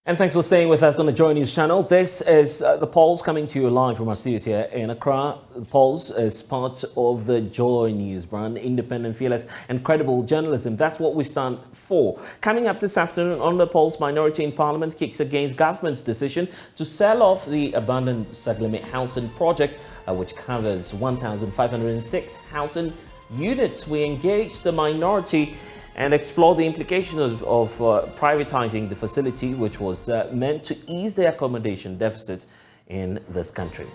And thanks for staying with us on the JoyNews channel. This is the Pulse coming to you live from our studios here in Accra. The Pulse is part of the JoyNews brand, independent, fearless and credible journalism. That's what we stand for. Coming up this afternoon on the Pulse, minority in Parliament kicks against government's decision to sell off the abandoned Sogah housing project, which covers 1,506 housing units. We engage the minority and explore the implications of privatizing the facility, which was meant to ease the accommodation deficit in this country.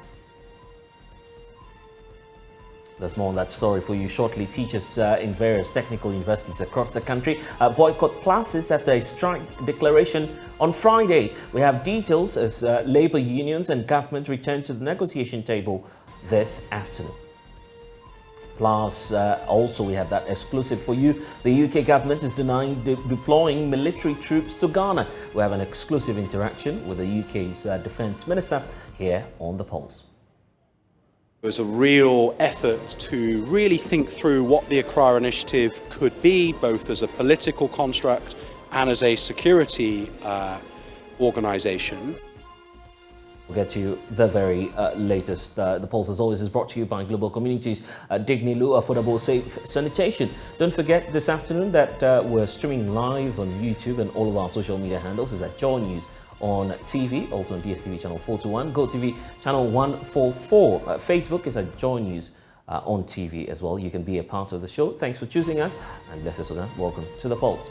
There's more on that story for you shortly. Teachers in various technical universities across the country boycott classes after a strike declaration on Friday. We have details as labour unions and government return to the negotiation table this afternoon. Plus, also we have that exclusive for you. The UK government is denying deploying military troops to Ghana. We have an exclusive interaction with the UK's Defence Minister here on The Pulse. There's a real effort to really think through what the Accra Initiative could be, both as a political construct and as a security organisation. We'll get to you the very latest. The Pulse, as always, is brought to you by Global Communities, Dignilu, Affordable Safe Sanitation. Don't forget this afternoon that we're streaming live on YouTube, and all of our social media handles is at JoyNews on TV, also on DSTV channel 421, GoTV channel 144. Facebook is at JoyNews on TV as well. You can be a part of the show. Thanks for choosing us. I'm Blessed Sogah. Welcome to The Pulse.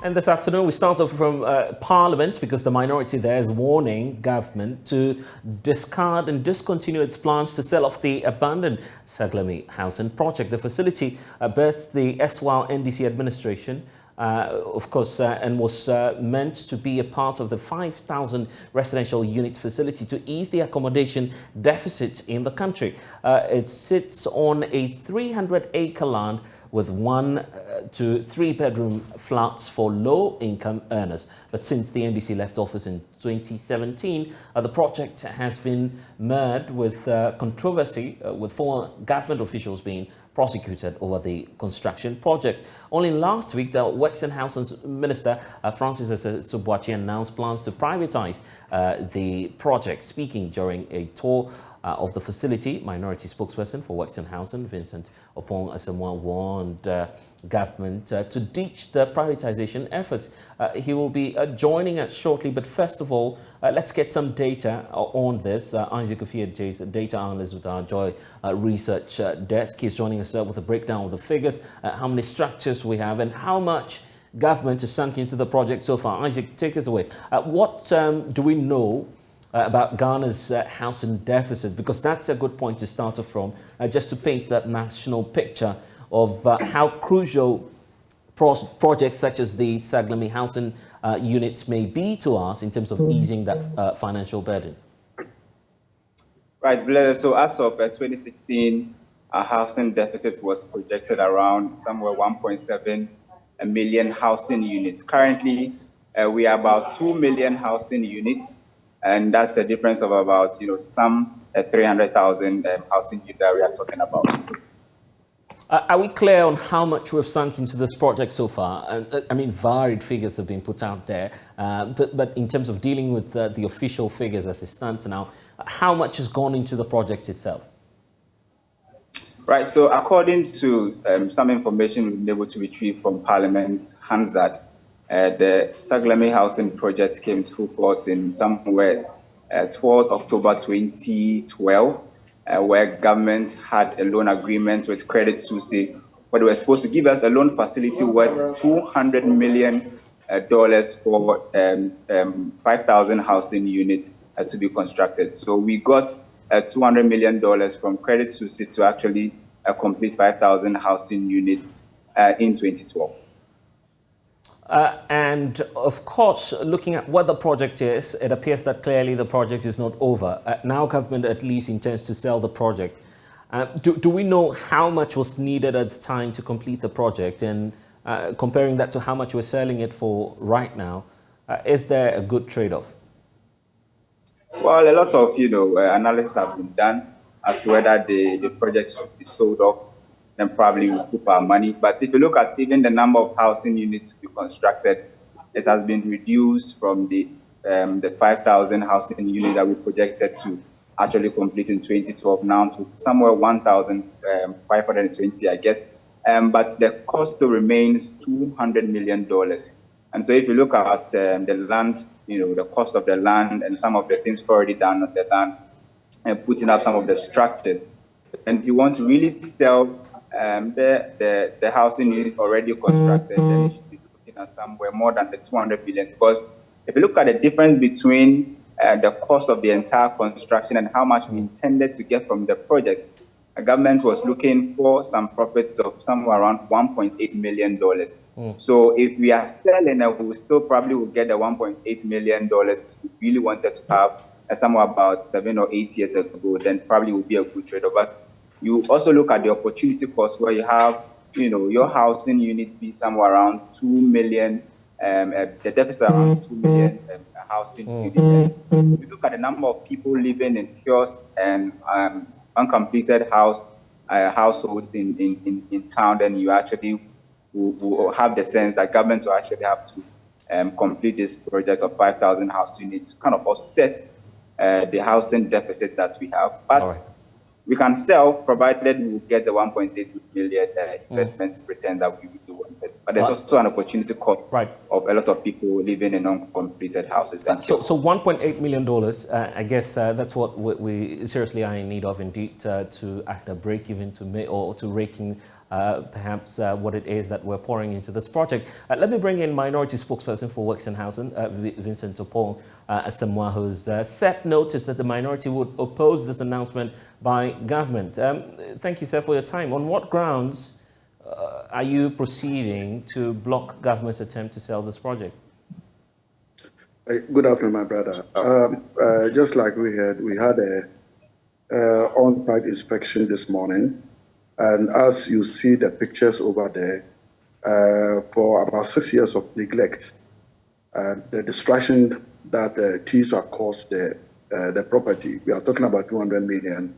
And this afternoon, we start off from Parliament because the minority there is warning government to discard and discontinue its plans to sell off the abandoned Sogah housing project. The facility birthed the erstwhile NDC administration, of course, and was meant to be a part of the 5,000 residential unit facility to ease the accommodation deficit in the country. It sits on a 300-acre land with 1 to 3 bedroom flats for low-income earners. But since the NDC left office in 2017, the project has been marred with controversy, with 4 government officials being prosecuted over the construction project. Only last week, the Works and Housing Minister, Francis Subuachi, announced plans to privatize the project. Speaking during a tour of the facility, minority spokesperson for Works and Housing, Vincent Opong Asamoah, warned government to ditch the privatization efforts. He will be joining us shortly, but first of all, let's get some data on this. Isaac Ofia, data analyst with our Joy Research Desk, is joining us with a breakdown of the figures, how many structures we have, and how much government has sunk into the project so far. Isaac, take us away. What do we know about Ghana's housing deficit? Because that's a good point to start off from, just to paint that national picture of how crucial projects such as the Sogah housing units may be to us in terms of easing that financial burden. Right, Blair. So as of 2016, our housing deficit was projected around somewhere 1.7 million housing units. Currently, we are about 2 million housing units, and that's a difference of about, some 300,000 housing units that we are talking about. Are we clear on how much we've sunk into this project so far? I mean, varied figures have been put out there, but in terms of dealing with the official figures as it stands now, how much has gone into the project itself? Right, so according to some information we've been able to retrieve from Parliament's Hansard, the Sogah housing project came to force in somewhere 12th October 2012, where government had a loan agreement with Credit Suisse, where they were supposed to give us a loan facility worth $200 million for 5,000 housing units to be constructed. So we got $200 million from Credit Suisse to actually complete 5,000 housing units in 2012. And of course, looking at what the project is, it appears that clearly the project is not over. Now government at least intends to sell the project. Do we know how much was needed at the time to complete the project? And comparing that to how much we're selling it for right now, is there a good trade-off? Well, a lot of analysis have been done as to whether the project should be sold off, then probably we'll keep our money. But if you look at even the number of housing units to be constructed, it has been reduced from the 5,000 housing units that we projected to actually complete in 2012 now to somewhere 1,520, I guess. But the cost still remains $200 million. And so if you look at the land, the cost of the land and some of the things already done on the land and putting up some of the structures, and if you want to really sell the housing unit already constructed, then you should be looking at somewhere more than the 200 billion. Because if you look at the difference between the cost of the entire construction and how much we intended to get from the project, the government was looking for some profit of somewhere around $1.8 million. So if we are selling, we still probably will get the $1.8 million we really wanted to have somewhere about 7 or 8 years ago, then probably will be a good trade-off. But you also look at the opportunity cost where you have, your housing unit be somewhere around 2 million, the deficit around 2 million housing units. And you look at the number of people living in kiosks and uncompleted households in town, then you actually will have the sense that government will actually have to complete this project of 5,000 house units to kind of offset the housing deficit that we have. But we can sell, provided we will get the 1.8 million investment return that we really wanted. But there's also an opportunity cost of a lot of people living in uncompleted houses. So $1.8 million, I guess that's what we seriously are in need of, indeed, to either break even or to rake in perhaps what it is that we're pouring into this project. Let me bring in Minority Spokesperson for Works and Housing, Vincent Opong Asamoah, who's served notice that the minority would oppose this announcement by government. Thank you, sir, for your time. On what grounds are you proceeding to block government's attempt to sell this project? Good afternoon, my brother. Just like we had a on-site inspection this morning. And as you see the pictures over there, for about 6 years of neglect, the destruction that thieves have caused the property, we are talking about $200 million.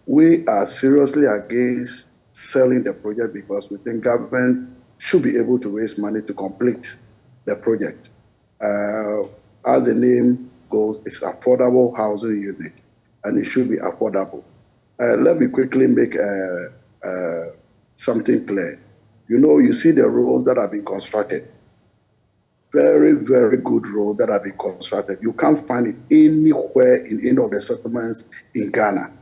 We are seriously against selling the project because we think government should be able to raise money to complete the project. As the name goes, it's affordable housing unit, and it should be affordable. Let me quickly make something clear. You see the roads that have been constructed. Very, very good roads that have been constructed. You can't find it anywhere in any of the settlements in Ghana.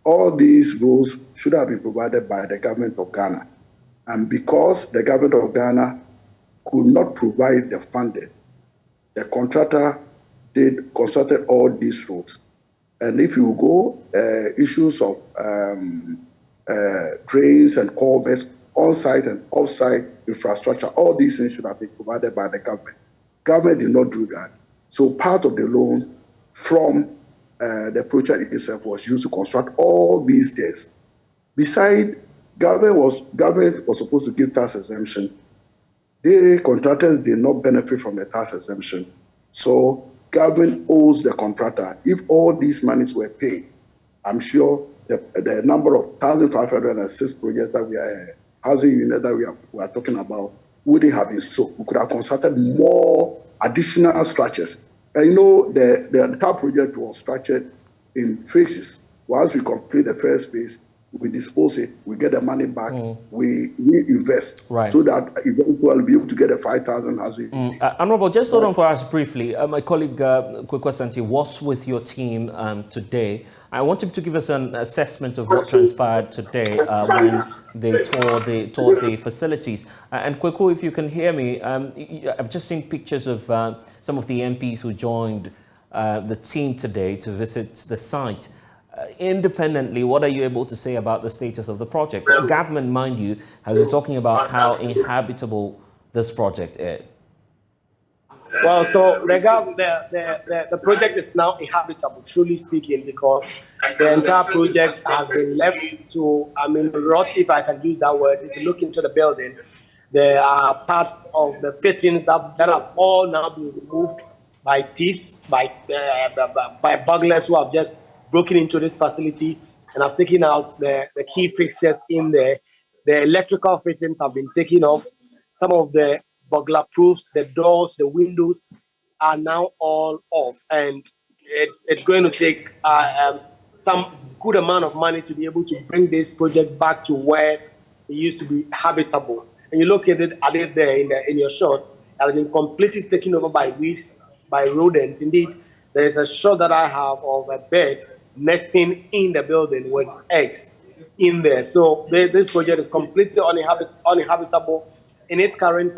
All these roads should have been provided by the government of Ghana. And because the government of Ghana could not provide the funding, the contractor constructed all these roads. And if you go, issues of drains and culverts, on-site and off-site infrastructure, all these things should have been provided by the government. Government did not do that. So part of the loan from the project itself was used to construct all these things. Besides, government was supposed to give tax exemption. The contractors did not benefit from the tax exemption. So government owes the contractor. If all these monies were paid, I'm sure the number of 1,506 projects that we are housing unit that we are talking about wouldn't have been so. We could have constructed more additional structures. And the entire project was structured in phases. Once we complete the first phase, we dispose it, we get the money back, we invest, so that eventually we'll be able to get a 5,000 housing. Honorable, just hold on for us briefly. My colleague Kwekwa Santi was with your team today. I want him to give us an assessment of what transpired today when they toured the facilities. And Kwekwa, if you can hear me, I've just seen pictures of some of the MPs who joined the team today to visit the site. Independently, what are you able to say about the status of the project? The government, mind you, has been talking about how inhabitable this project is. Well, so the project is now inhabitable, truly speaking, because the entire project has been left to, rot, if I can use that word. If you look into the building, there are parts of the fittings that have all now been removed by thieves, by burglars who have just broken into this facility and have taken out the key fixtures in there. The electrical fittings have been taken off. Some of the burglar proofs, the doors, the windows are now all off, and it's going to take some good amount of money to be able to bring this project back to where it used to be habitable. And you look at it there in your shot, it has been completely taken over by weeds, by rodents. Indeed, there is a shot that I have of a bird nesting in the building with eggs in there. So this project is completely uninhabitable in its current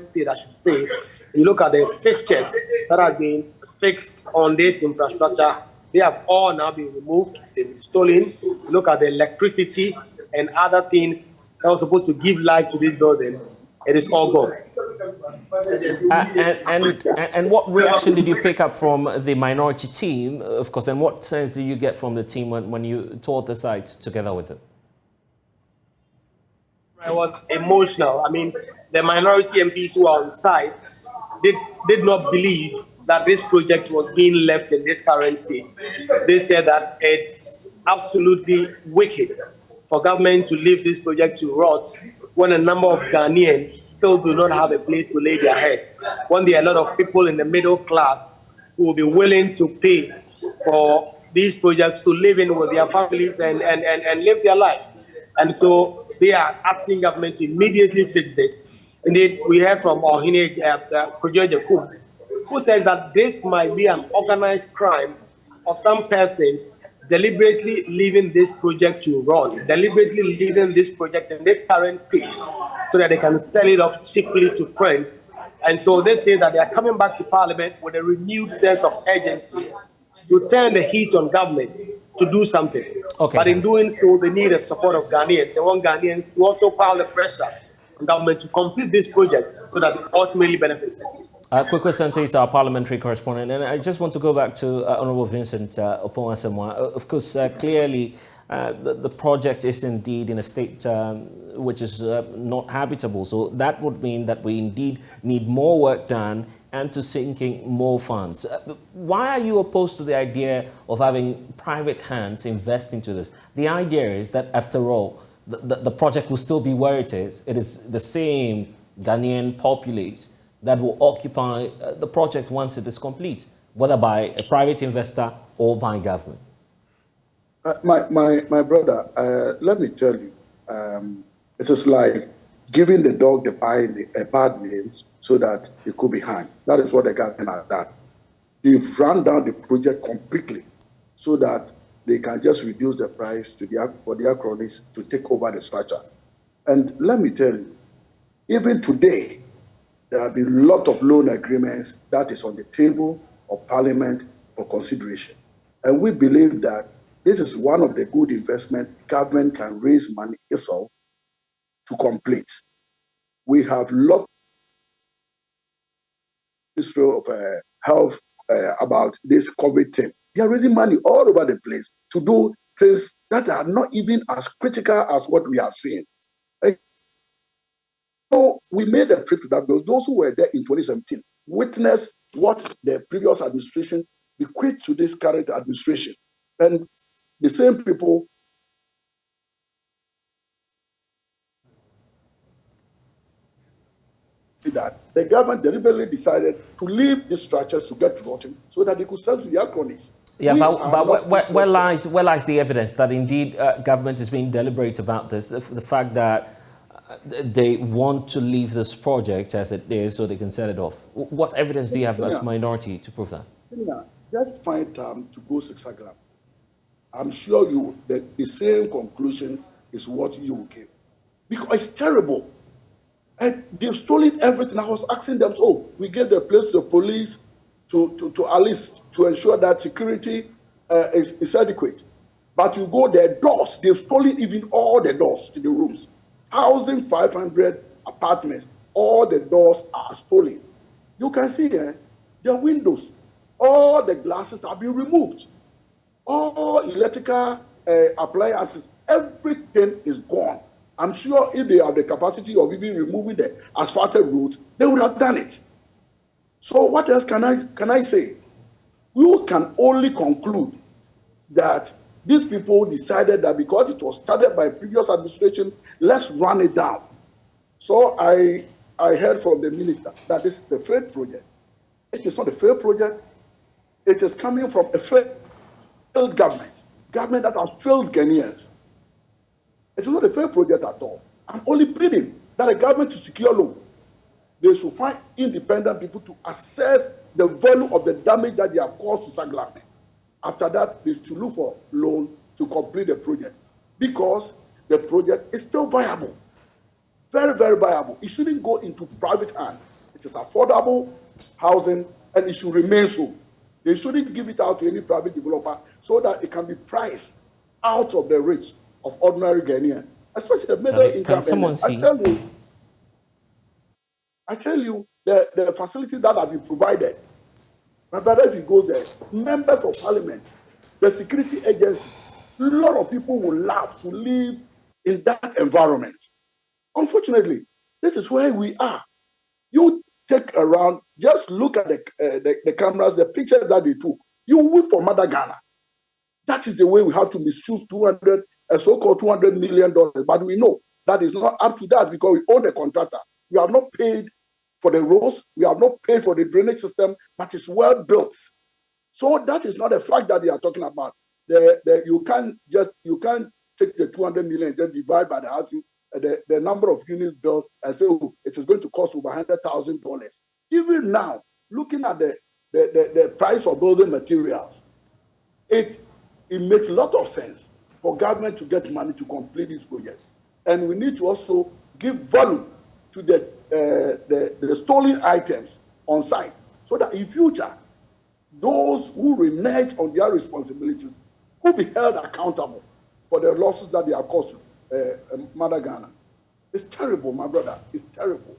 state, I should say. You look at the fixtures that have been fixed on this infrastructure, they have all now been removed, they've been stolen. You look at the electricity and other things that was supposed to give life to this building, it is all gone. And what reaction did you pick up from the minority team, of course, and what sense did you get from the team when you toured the site together with them? I was emotional. I mean, the minority MPs who are on site did not believe that this project was being left in this current state. They said that it's absolutely wicked for government to leave this project to rot when a number of Ghanaians still do not have a place to lay their head, when there are a lot of people in the middle class who will be willing to pay for these projects to live in with their families and live their life. And so they are asking government to immediately fix this. Indeed, we heard from Ohine Kojo, who says that this might be an organized crime of some persons deliberately leaving this project to rot, deliberately leaving this project in this current state so that they can sell it off cheaply to friends. And so they say that they are coming back to Parliament with a renewed sense of urgency to turn the heat on government to do something. Okay. But in doing so, they need the support of Ghanaians. They want Ghanaians to also pile the pressure on government to complete this project so that it ultimately benefits them. Quick question to our parliamentary correspondent, and I just want to go back to Honourable Vincent Opowasemwa. Of course, clearly, the project is indeed in a state which is not habitable. So that would mean that we indeed need more work done and to sinking more funds. Why are you opposed to the idea of having private hands invest into this? The idea is that, after all, the project will still be where it is. It is the same Ghanaian populace that will occupy the project once it is complete, whether by a private investor or by government. My brother, let me tell you, it is like giving the dog a bad name so that it could be hanged. That is what the government has done. They've run down the project completely so that they can just reduce the price for their cronies to take over the structure. And let me tell you, even today, there have been a lot of loan agreements that is on the table of Parliament for consideration. And we believe that this is one of the good investments government can raise money itself to complete. We have lots of health about this COVID thing. They are raising money all over the place to do things that are not even as critical as what we have seen. So we made a trip to that because those who were there in 2017 witnessed what the previous administration bequeathed to this current administration. And the same people that the government deliberately decided to leave these structures to get rotten so that they could sell to their cronies. Yeah, but where lies the evidence that indeed government is being deliberate about this? The fact that they want to leave this project as it is so they can sell it off. What evidence do you have as a minority to prove that? Just find time to go 6 gram. I'm sure the same conclusion is what you will give. Because it's terrible. And they've stolen everything. I was asking them, we gave the place to the police to at least to ensure that security is adequate. But you go there, doors, they've stolen even all the doors to the rooms. 1,500 apartments, all the doors are stolen. You can see the windows, all the glasses have been removed. All electrical appliances, everything is gone. I'm sure if they have the capacity of even removing the asphalted roads, they would have done it. So what else can I say? We can only conclude that these people decided that because it was started by previous administration, let's run it down. So I heard from the minister that this is a failed project. It is not a failed project. It is coming from a failed government that has failed Ghanaians. It is not a failed project at all. I'm only pleading that a government to secure loan, they should find independent people to assess the value of the damage that they have caused to Saglame. After that, they should look for loan to complete the project because the project is still viable. Very, very viable. It shouldn't go into private hands. It is affordable housing and it should remain so. They shouldn't give it out to any private developer so that it can be priced out of the reach of ordinary Ghanaians, especially the middle income. Can someone see? I tell you, the facilities that have been provided, my brother, if you go there, members of parliament, the security agencies, a lot of people will love to live in that environment. Unfortunately, this is where we are. You take around, just look at the cameras, the pictures that they took. You would for Mother Ghana. That is the way we have to misuse so-called $200 million. But we know that is not up to that because we own the contractor. We have not paid for the roads, we have not paid for the drainage system, but it's well built. So that is not a fact that they are talking about. You can't take the 200 million and just divide by the housing, the number of units built and say, oh, it is going to cost over $100,000. Even now, looking at the price of building materials, it makes a lot of sense for government to get money to complete this project. And we need to also give value to the stolen items on site so that in future, those who renege on their responsibilities could be held accountable for the losses that they have caused Mother Ghana. It's terrible, my brother. It's terrible.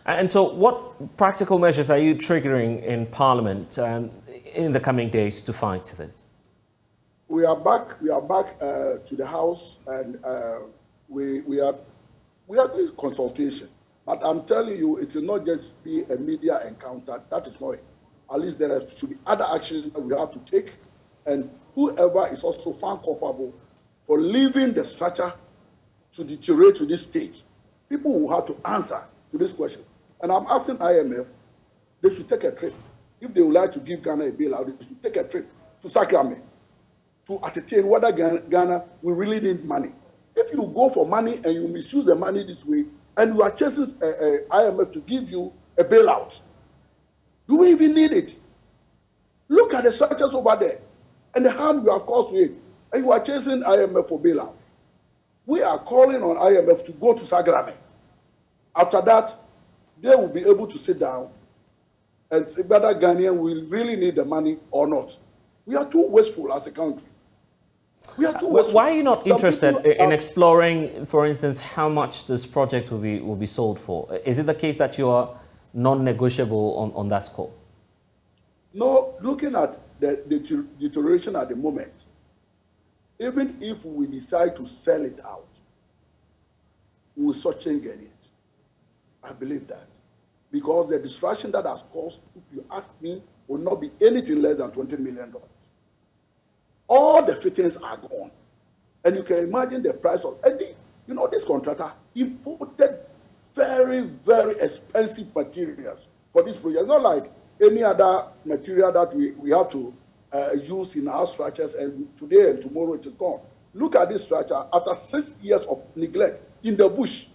And so what practical measures are you triggering in Parliament in the coming days to fight this? We are back to the House and we are doing consultation. But I'm telling you, it will not just be a media encounter. That is not it. At least there should be other actions that we have to take. And whoever is also found culpable for leaving the structure to deteriorate to this stage, people will have to answer to this question. And I'm asking IMF, they should take a trip. If they would like to give Ghana a bailout, they should take a trip to Sacramento to ascertain whether Ghana will really need money. If you go for money and you misuse the money this way, and you are chasing IMF to give you a bailout, do we even need it? Look at the structures over there and the harm you have caused to it, and you are chasing IMF for bailout. We are calling on IMF to go to Saglame. After that, they will be able to sit down and see whether Ghanaian will really need the money or not. We are too wasteful as a country. Why are you not interested in exploring, for instance, how much this project will be sold for? Is it the case that you are non-negotiable on that score? No, looking at the deterioration at the moment, even if we decide to sell it out, we will shortchange Ghanaians. I believe that. Because the distraction that has caused, if you ask me, will not be anything less than $20 million. All the fittings are gone. And you can imagine the price of any, this contractor imported very, very expensive materials for this project. It's not like any other material that we have to use in our structures and today and tomorrow it is gone. Look at this structure after 6 years of neglect in the bush.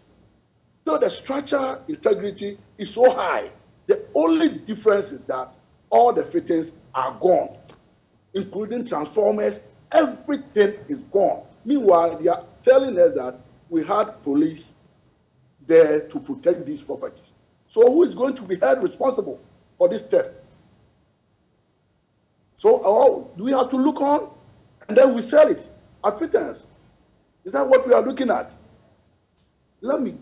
So the structure integrity is so high. The only difference is that all the fittings are gone, including transformers. Everything is gone. Meanwhile, they are telling us that we had police there to protect these properties. So who is going to be held responsible for this theft? So do we have to look on and then we sell it at pittance? Is that what we are looking at? Let me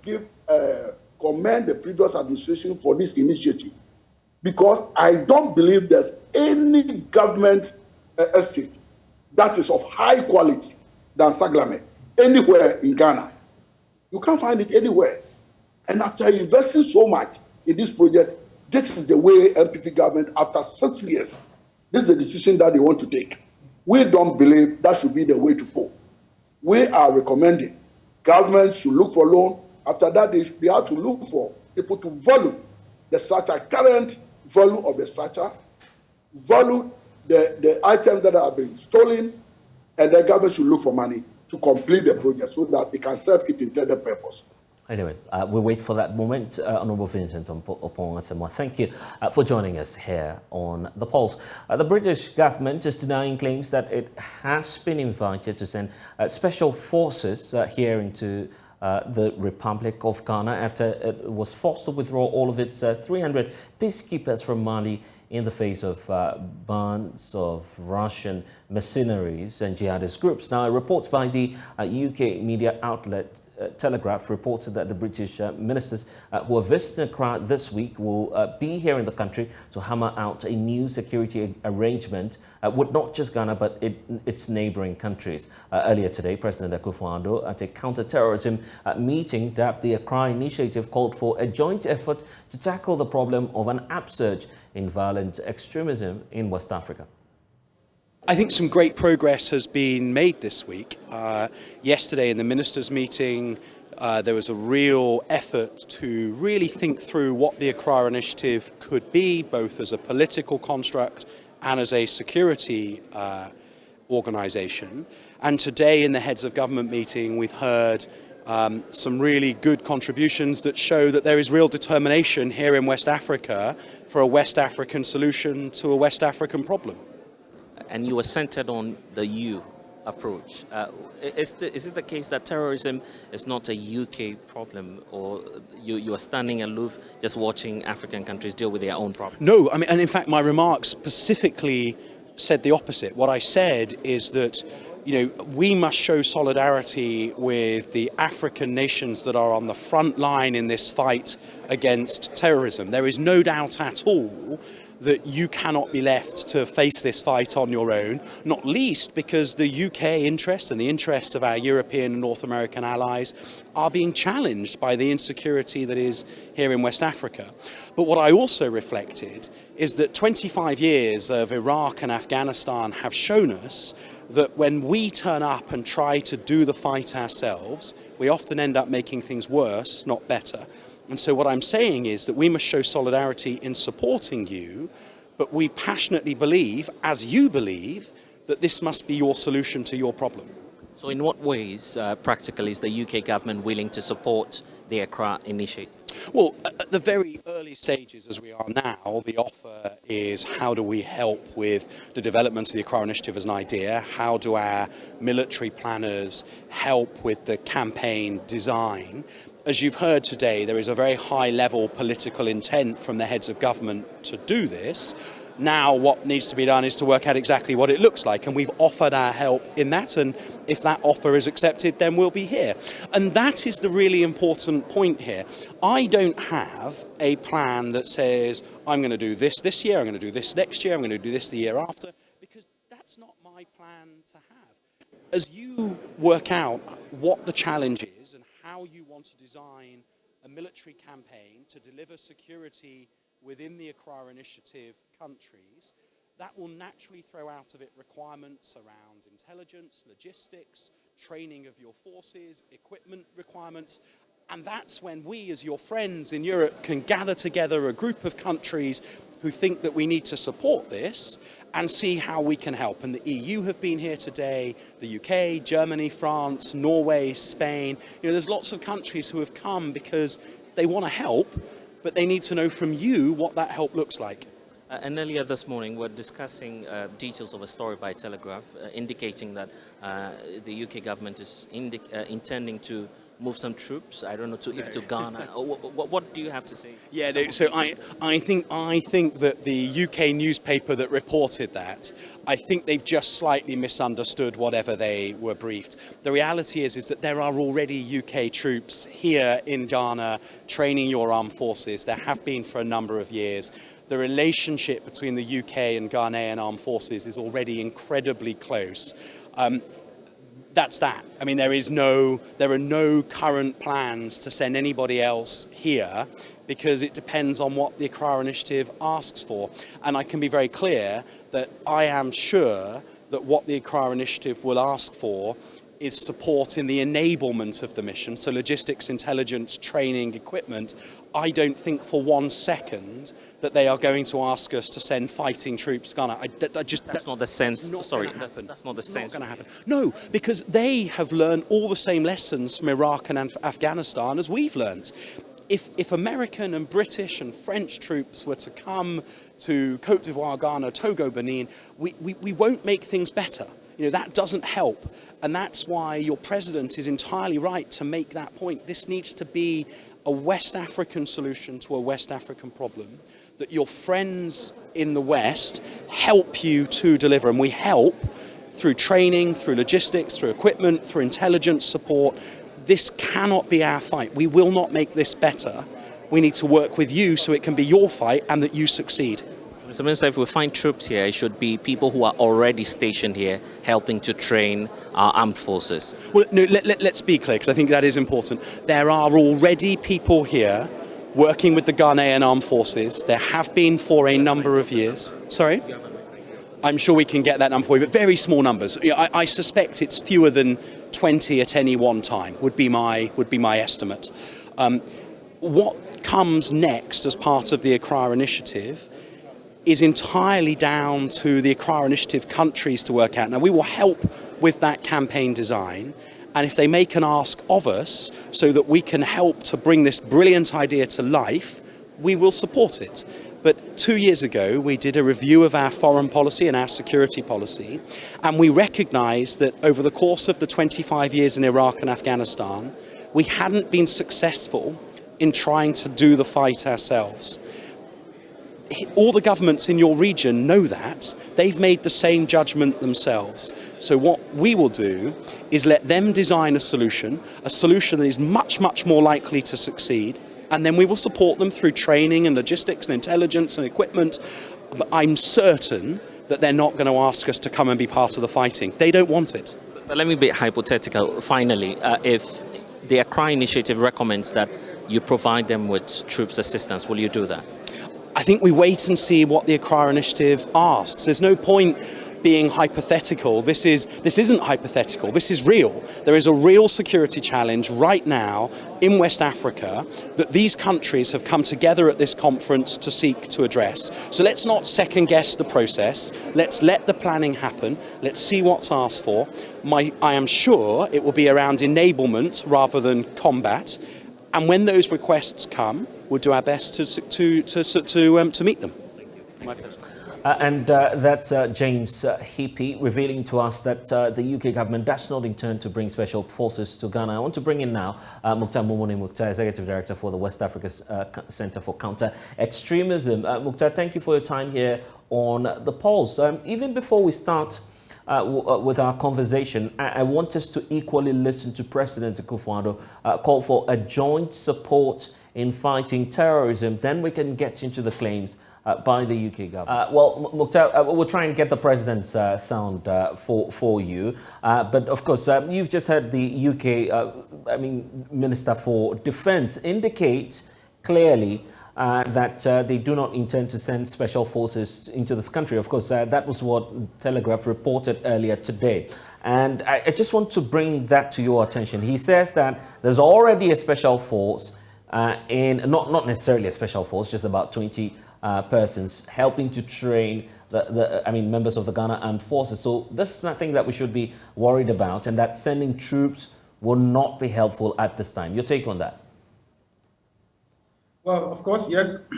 commend the previous administration for this initiative, because I don't believe there's any government estate that is of high quality than Saglame anywhere in Ghana. You can't find it anywhere. And after investing so much in this project, This is the way MPP government, after 6 years, this is the decision that they want to take. We don't believe that should be the way to go. We are recommending government should look for loan. After that, they have to look for people to value the structure, current value of the structure, value the items that have been stolen, and the government should look for money to complete the project so that it can serve its intended purpose. Anyway, we'll wait for that moment. Honourable Vincent Opong-Asamoah, thank you for joining us here on The Pulse. The British government is denying claims that it has been invited to send special forces here into the Republic of Ghana after it was forced to withdraw all of its 300 peacekeepers from Mali in the face of bands of Russian mercenaries and jihadist groups. Now, reports by the UK media outlet Telegraph reported that the British ministers who are visiting Accra this week will be here in the country to hammer out a new security arrangement with not just Ghana but its neighbouring countries. Earlier today, President Akufo-Addo at a counter-terrorism meeting dubbed the Accra Initiative called for a joint effort to tackle the problem of an upsurge in violent extremism in West Africa. I think some great progress has been made this week. Yesterday in the ministers' meeting, there was a real effort to really think through what the Accra Initiative could be, both as a political construct and as a security organisation. And today in the Heads of Government meeting, we've heard some really good contributions that show that there is real determination here in West Africa for a West African solution to a West African problem. And you were centered on the U approach. Is it the case that terrorism is not a UK problem, or you are standing aloof just watching African countries deal with their own problems? No, I mean, and in fact, my remarks specifically said the opposite. What I said is that, we must show solidarity with the African nations that are on the front line in this fight against terrorism. There is no doubt at all that you cannot be left to face this fight on your own, not least because the UK interests and the interests of our European and North American allies are being challenged by the insecurity that is here in West Africa. But what I also reflected is that 25 years of Iraq and Afghanistan have shown us that when we turn up and try to do the fight ourselves, we often end up making things worse, not better. And so what I'm saying is that we must show solidarity in supporting you, but we passionately believe, as you believe, that this must be your solution to your problem. So in what ways, practically, is the UK government willing to support the Accra Initiative? Well, at the very early stages as we are now, the offer is how do we help with the development of the Accra Initiative as an idea? How do our military planners help with the campaign design? As you've heard today, there is a very high-level political intent from the heads of government to do this. Now what needs to be done is to work out exactly what it looks like, and we've offered our help in that, and if that offer is accepted, then we'll be here. And that is the really important point here. I don't have a plan that says, I'm going to do this year, I'm going to do this next year, I'm going to do this the year after, because that's not my plan to have. As you work out what the challenge is and how you want to design a military campaign to deliver security within the Accra Initiative countries, that will naturally throw out of it requirements around intelligence, logistics, training of your forces, equipment requirements. And that's when we, as your friends in Europe, can gather together a group of countries who think that we need to support this and see how we can help. And the EU have been here today, the UK, Germany, France, Norway, Spain. There's lots of countries who have come because they want to help, but they need to know from you what that help looks like. And earlier this morning, we're discussing details of a story by Telegraph indicating that the UK government is intending to move some troops. I don't know if to Ghana. What do you have to say? Yeah, so I think that the UK newspaper that reported that, I think they've just slightly misunderstood whatever they were briefed. The reality is that there are already UK troops here in Ghana training your armed forces. There have been for a number of years. The relationship between the UK and Ghanaian armed forces is already incredibly close. That's that. I mean, there are no current plans to send anybody else here because it depends on what the Accra Initiative asks for. And I can be very clear that I am sure that what the Accra Initiative will ask for is support in the enablement of the mission, so logistics, intelligence, training, equipment. I don't think for 1 second that they are going to ask us to send fighting troops to Ghana. That's not the sense. Sorry, that's not the sense. Not going to happen. No, because they have learned all the same lessons from Iraq and Afghanistan as we've learned. If American and British and French troops were to come to Côte d'Ivoire, Ghana, Togo, Benin, we won't make things better. You know, that doesn't help. And that's why your president is entirely right to make that point. This needs to be a West African solution to a West African problem, that your friends in the West help you to deliver. And we help through training, through logistics, through equipment, through intelligence support. This cannot be our fight. We will not make this better. We need to work with you so it can be your fight and that you succeed. Mr. Minister, if we find troops here, it should be people who are already stationed here helping to train our armed forces. Well, no, let's be clear, because I think that is important. There are already people here working with the Ghanaian armed forces. There have been for a number of years. Sorry? I'm sure we can get that number for you, but very small numbers. I suspect it's fewer than 20 at any one time, would be my estimate. What comes next as part of the Accra Initiative is entirely down to the Accra Initiative countries to work out. Now, we will help with that campaign design, and if they make an ask of us so that we can help to bring this brilliant idea to life, we will support it. But 2 years ago, we did a review of our foreign policy and our security policy, and we recognized that over the course of the 25 years in Iraq and Afghanistan, we hadn't been successful in trying to do the fight ourselves. All the governments in your region know that. They've made the same judgment themselves. So what we will do is let them design a solution that is much, much more likely to succeed, and then we will support them through training and logistics and intelligence and equipment. But I'm certain that they're not going to ask us to come and be part of the fighting. They don't want it. But let me be hypothetical. Finally, if the Accra Initiative recommends that you provide them with troops assistance, will you do that? I think we wait and see what the Accra Initiative asks. There's no point being hypothetical. This isn't hypothetical. This is real. There is a real security challenge right now in West Africa that these countries have come together at this conference to seek to address. So let's not second guess the process. Let's let the planning happen. Let's see what's asked for. I am sure it will be around enablement rather than combat. And when those requests come, we'll do our best to meet them. My pleasure. That's James Hippie revealing to us that the UK government does not intend to bring special forces to Ghana. I want to bring in now Mukhtar Mumuni Mukhtar, Executive Director for the West Africa Center for Counter-Extremism. Mukhtar, thank you for your time here on The Pulse. Even before we start with our conversation, I want us to equally listen to President Akufo-Addo call for a joint support in fighting terrorism. Then we can get into the claims by the UK government. Well, Mukhtar, we'll try and get the President's sound for you. But of course, you've just heard the UK, Minister for Defence indicate clearly that they do not intend to send special forces into this country. Of course, that was what Telegraph reported earlier today. And I just want to bring that to your attention. He says that there's already a special force not necessarily a special force, just about 20 persons helping to train members of the Ghana Armed Forces. So this is nothing that we should be worried about, and that sending troops will not be helpful at this time. Your take on that? Well, of course, yes.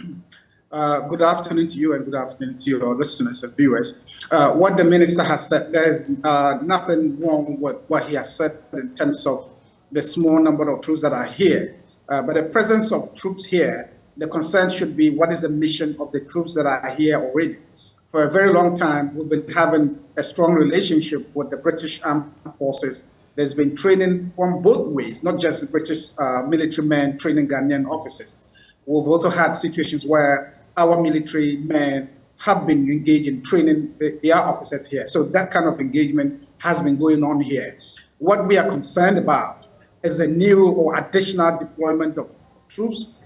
Good afternoon to you and good afternoon to your listeners and viewers. What the minister has said, there's nothing wrong with what he has said in terms of the small number of troops that are here. But the presence of troops here, the concern should be what is the mission of the troops that are here already. For a very long time, we've been having a strong relationship with the British Armed Forces. There's been training from both ways, not just the British military men training Ghanaian officers. We've also had situations where our military men have been engaged in training their officers here. So that kind of engagement has been going on here. What we are concerned about is a new or additional deployment of troops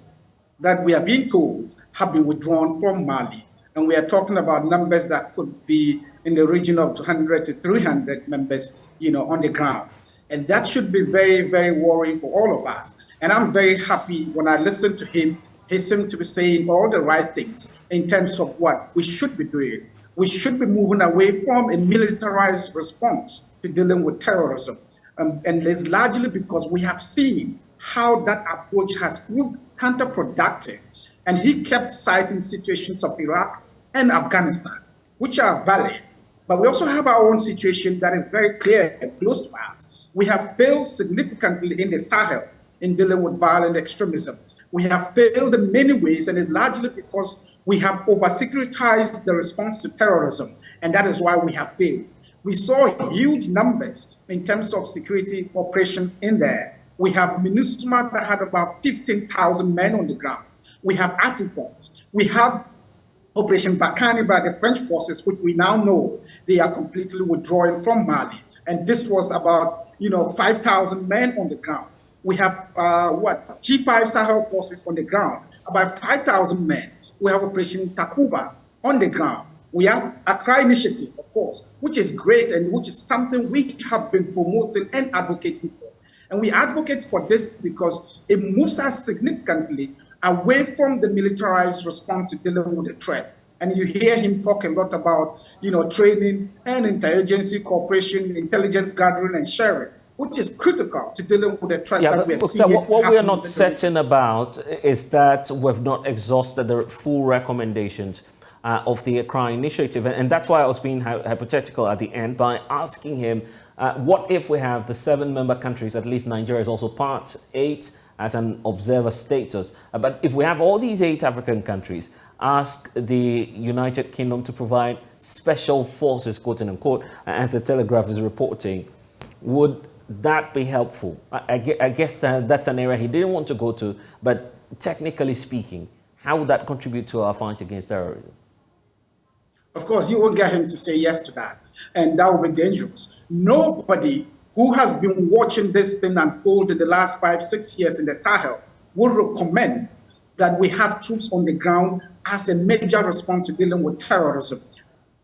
that we are being told have been withdrawn from Mali. And we are talking about numbers that could be in the region of 100 to 300 members, on the ground. And that should be very, very worrying for all of us. And I'm very happy when I listen to him. He seemed to be saying all the right things in terms of what we should be doing. We should be moving away from a militarized response to dealing with terrorism. And it's largely because we have seen how that approach has proved counterproductive. And he kept citing situations of Iraq and Afghanistan, which are valid. But we also have our own situation that is very clear and close to us. We have failed significantly in the Sahel in dealing with violent extremism. We have failed in many ways, and it's largely because we have over-securitized the response to terrorism, and that is why we have failed. We saw huge numbers in terms of security operations in there. We have MINUSMA that had about 15,000 men on the ground. We have Africa. We have Operation Barkhane by the French forces, which we now know they are completely withdrawing from Mali. And this was about 5,000 men on the ground. We have G5 Sahel forces on the ground, about 5,000 men. We have Operation Takuba on the ground. We have Accra Initiative, of course, which is great and which is something we have been promoting and advocating for. And we advocate for this because it moves us significantly away from the militarized response to dealing with the threat. And you hear him talk a lot about, training and interagency cooperation, intelligence gathering and sharing, which is critical to dealing with the threat that we're seeing. What we are not certain about is that we've not exhausted the full recommendations of the Accra Initiative. And that's why I was being hypothetical at the end by asking him, what if we have the 7 member countries, at least Nigeria is also part 8, as an observer status. But if we have all these 8 African countries, ask the United Kingdom to provide special forces, quote unquote, as the Telegraph is reporting, would that be helpful? I guess that's an area he didn't want to go to, but technically speaking, how would that contribute to our fight against terrorism? Of course, you won't get him to say yes to that, and that would be dangerous. Nobody who has been watching this thing unfold in the last 5-6 years in the Sahel would recommend that we have troops on the ground as a major response to dealing with terrorism.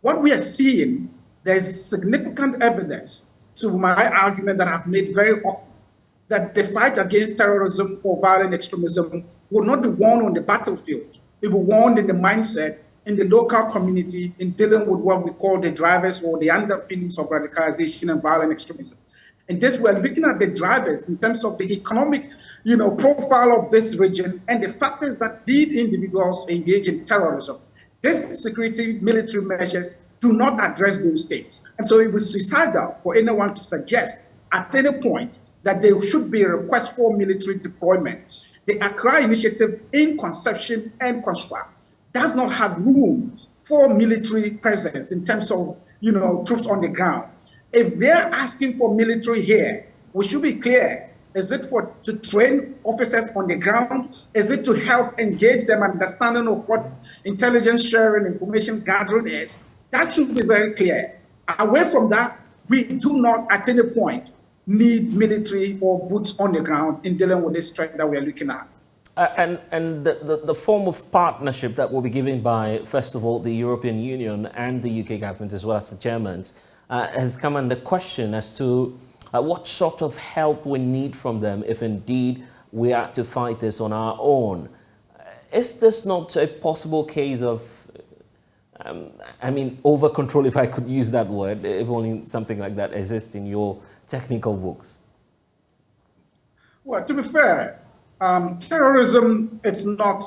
What we are seeing, there's significant evidence to my argument that I've made very often, that the fight against terrorism or violent extremism will not be won on the battlefield. It will be won in the mindset, in the local community, in dealing with what we call the drivers or the underpinnings of radicalization and violent extremism. And this, we're looking at the drivers in terms of the economic, profile of this region and the factors that lead individuals to engage in terrorism. These security military measures do not address those things. And so it was suicidal for anyone to suggest at any point that there should be a request for military deployment. The Accra Initiative in conception and construct does not have room for military presence in terms of, troops on the ground. If they're asking for military here, we should be clear. Is it to train officers on the ground? Is it to help engage them understanding of what intelligence sharing, information gathering is? That should be very clear. Away from that, we do not at any point need military or boots on the ground in dealing with this threat that we are looking at. And the form of partnership that will be given by, first of all, the European Union and the UK government, as well as the Germans, has come under question as to what sort of help we need from them if indeed we are to fight this on our own. Is this not a possible case of, over control, if I could use that word, if only something like that exists in your technical books? Well, to be fair, terrorism, it's not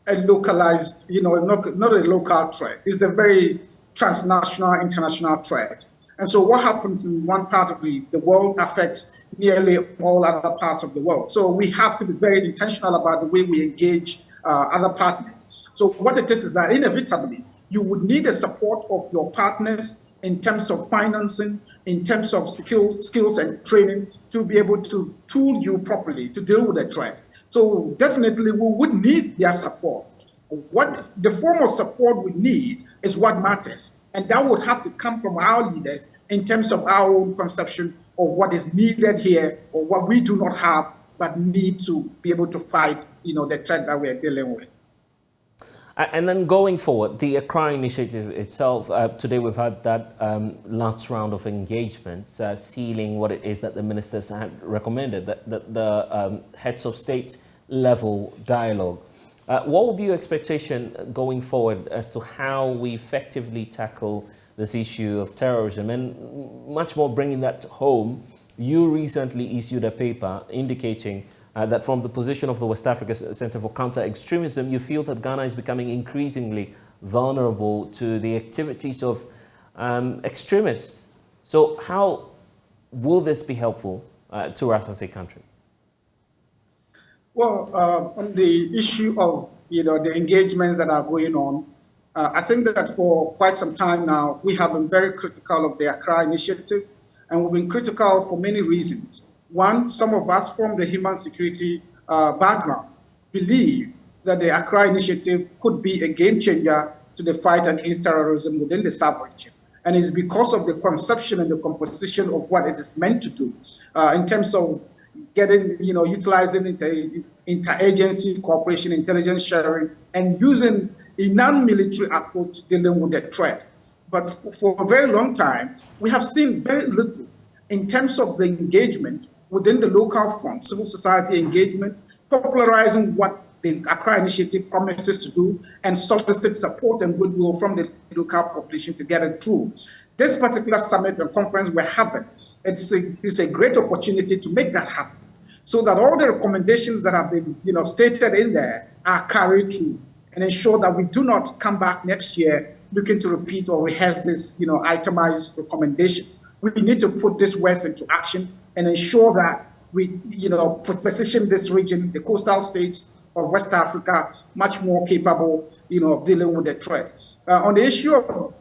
a localized, not a local threat. It's a very transnational, international threat. And so what happens in one part of the world affects nearly all other parts of the world. So we have to be very intentional about the way we engage other partners. So what it is that inevitably, you would need the support of your partners in terms of financing, in terms of skills and training to be able to tool you properly to deal with the threat. So definitely we would need their support. What the form of support we need is what matters. And that would have to come from our leaders in terms of our own conception of what is needed here or what we do not have but need to be able to fight, the threat that we're dealing with. And then going forward, the Accra initiative itself, today we've had that last round of engagements, sealing what it is that the ministers had recommended, the heads of state level dialogue. What will be your expectation going forward as to how we effectively tackle this issue of terrorism? And much more bringing that home, you recently issued a paper indicating that from the position of the West Africa Center for Counter-Extremism, you feel that Ghana is becoming increasingly vulnerable to the activities of extremists. So how will this be helpful to us as a country? Well, on the issue of, the engagements that are going on, I think that for quite some time now, we have been very critical of the Accra initiative, and we've been critical for many reasons. One, some of us from the human security background believe that the Accra initiative could be a game changer to the fight against terrorism within the sub-region. And it's because of the conception and the composition of what it is meant to do in terms of getting, utilizing interagency cooperation, intelligence sharing, and using a non-military approach dealing with the threat. But for a very long time, we have seen very little in terms of the engagement within the local front, civil society engagement, popularizing what the Accra initiative promises to do, and solicit support and goodwill from the local population to get it through. This particular summit and conference we're having, it's a great opportunity to make that happen, so that all the recommendations that have been stated in there are carried through, and ensure that we do not come back next year looking to repeat or rehearse this itemized recommendations. We need to put this words into action and ensure that we position this region, the coastal states of West Africa, much more capable of dealing with the threat. On the issue of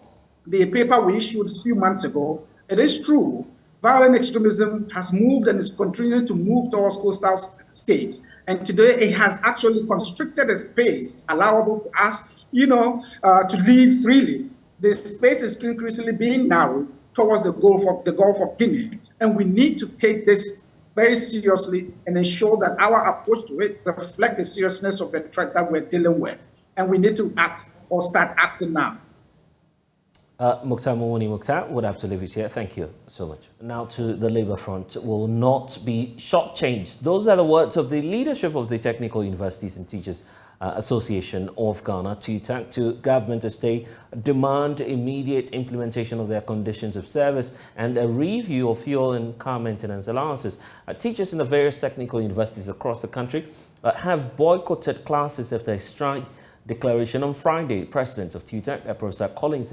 the paper we issued a few months ago, it is true, violent extremism has moved and is continuing to move towards coastal states. And today it has actually constricted a space allowable for us, to live freely. The space is increasingly being narrowed towards the Gulf of Guinea. And we need to take this very seriously and ensure that our approach to it reflects the seriousness of the threat that we're dealing with. And we need to act or start acting now. Mukhtar Mawuni Mukhtar, would have to leave it here. Thank you so much. Now to the Labour Front will not be shortchanged. Those are the words of the leadership of the Technical Universities and Teachers Association of Ghana, TUTAC, to government as they demand immediate implementation of their conditions of service and a review of fuel and car maintenance allowances. Teachers in the various technical universities across the country have boycotted classes after a strike declaration on Friday. President of TUTAC, Professor Collins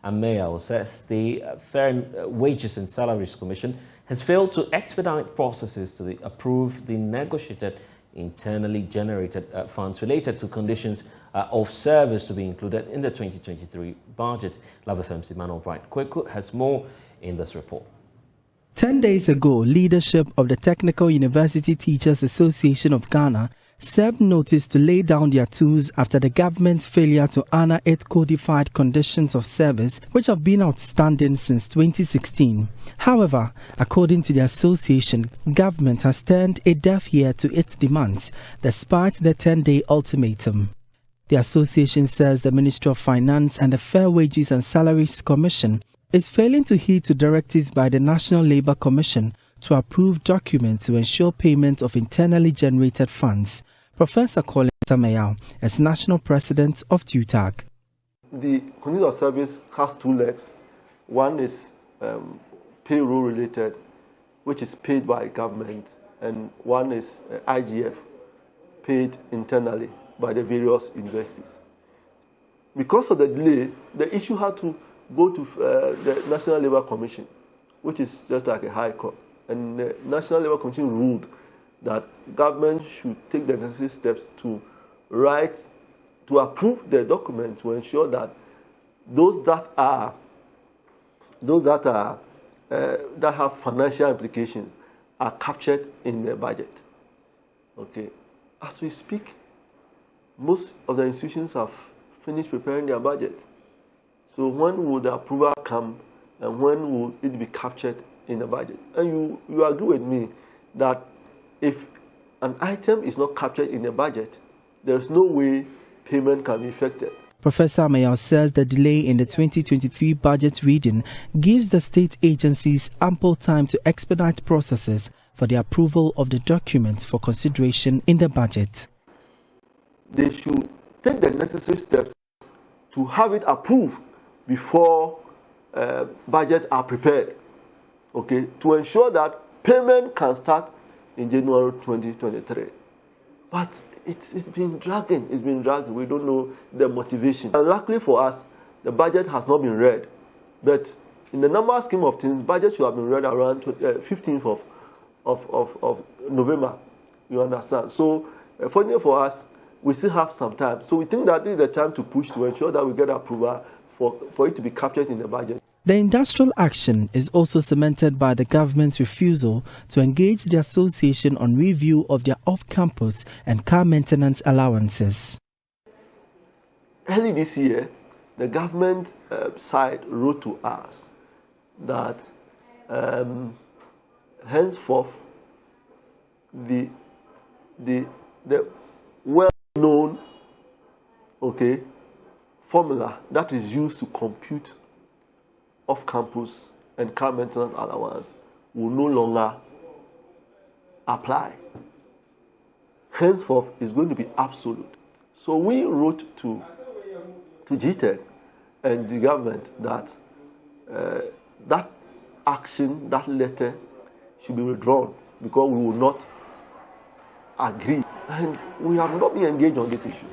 Ameya, says the Fair Wages and Salaries Commission has failed to expedite processes to approve the negotiated internally generated funds related to conditions of service to be included in the 2023 budget. Love FM's Emmanuel Bright Kweku has more in this report. 10 days ago, leadership of the Technical University Teachers Association of Ghana served notice to lay down their tools after the government's failure to honor its codified conditions of service, which have been outstanding since 2016. However, according to the association, government has turned a deaf ear to its demands, despite the 10-day ultimatum. The association says the Ministry of Finance and the Fair Wages and Salaries Commission is failing to heed to directives by the National Labour Commission to approve documents to ensure payment of internally generated funds. Professor Collins Ameya is National President of TUTAC. The condition of service has two legs. One is payroll related, which is paid by government, and one is IGF, paid internally by the various universities. Because of the delay, the issue had to go to the National Labour Commission, which is just like a high court. And the National Labour Commission ruled that government should take the necessary steps to approve the document to ensure that those that have financial implications are captured in the budget. Okay, as we speak, most of the institutions have finished preparing their budget. So when will the approval come, and when will it be captured in the budget? And you agree with me that if an item is not captured in the budget, there's no way payment can be effected. Professor Amayao says the delay in the 2023 budget reading gives the state agencies ample time to expedite processes for the approval of the documents for consideration in the budget. They should take the necessary steps to have it approved before budgets are prepared, okay, to ensure that payment can start in January 2023. But it's been dragging. We don't know the motivation. And luckily for us, the budget has not been read. But in the number scheme of things, budget should have been read around 15th of November. You understand? So, fortunately for us, we still have some time. So we think that this is the time to push to ensure that we get approval for it to be captured in the budget. The industrial action is also cemented by the government's refusal to engage the association on review of their off-campus and car maintenance allowances. Early this year, the government side wrote to us that henceforth the well-known formula that is used to compute off-campus and car maintenance allowance will no longer apply. Henceforth, it's going to be absolute. So we wrote to GTEC and the government that that action, that letter, should be withdrawn because we will not agree. And we have not been engaged on this issue.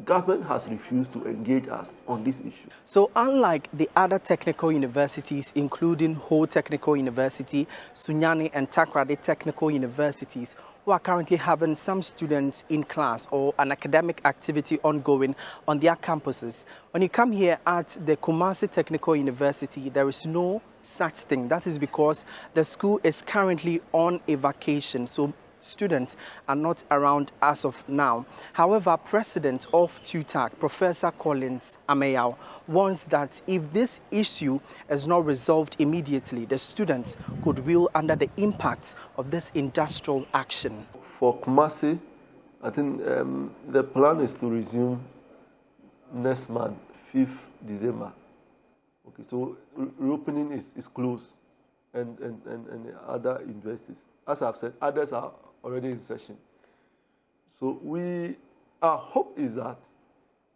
Government has refused to engage us on this issue. So unlike the other technical universities, including Ho Technical University, Sunyani and Takrady Technical Universities, who are currently having some students in class or an academic activity ongoing on their campuses, when you come here at the Kumasi Technical University, there is no such thing. That is because the school is currently on a vacation. So students are not around as of now. However, President of TUTAC, Professor Collins Amayao, warns that if this issue is not resolved immediately, the students could reel under the impact of this industrial action. For Kumasi, I think the plan is to resume next month, 5th December. Okay, so reopening is close, and other universities. As I've said, others are already in session. So our hope is that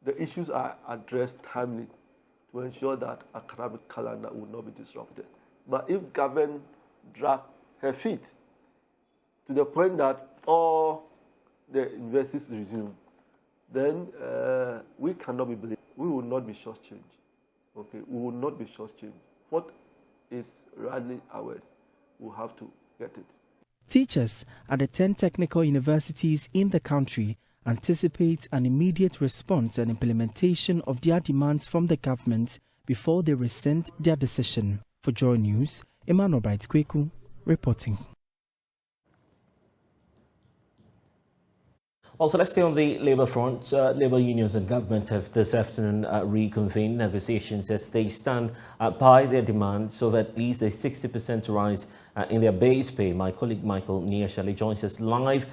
the issues are addressed timely to ensure that academic calendar will not be disrupted. But if government drag her feet to the point that all the universities resume, then we cannot be believed. We will not be shortchanged. Okay, we will not be shortchanged. What is rightly ours, we'll have to get it. Teachers at the 10 technical universities in the country anticipate an immediate response and implementation of their demands from the government before they rescind their decision. For JoyNews, Emmanuel Bright Kweku reporting. Also, let's stay on the labour front. Labour unions and government have this afternoon reconvened negotiations as they stand by their demand so that at least a 60% rise in their base pay. My colleague Michael Niashali joins us live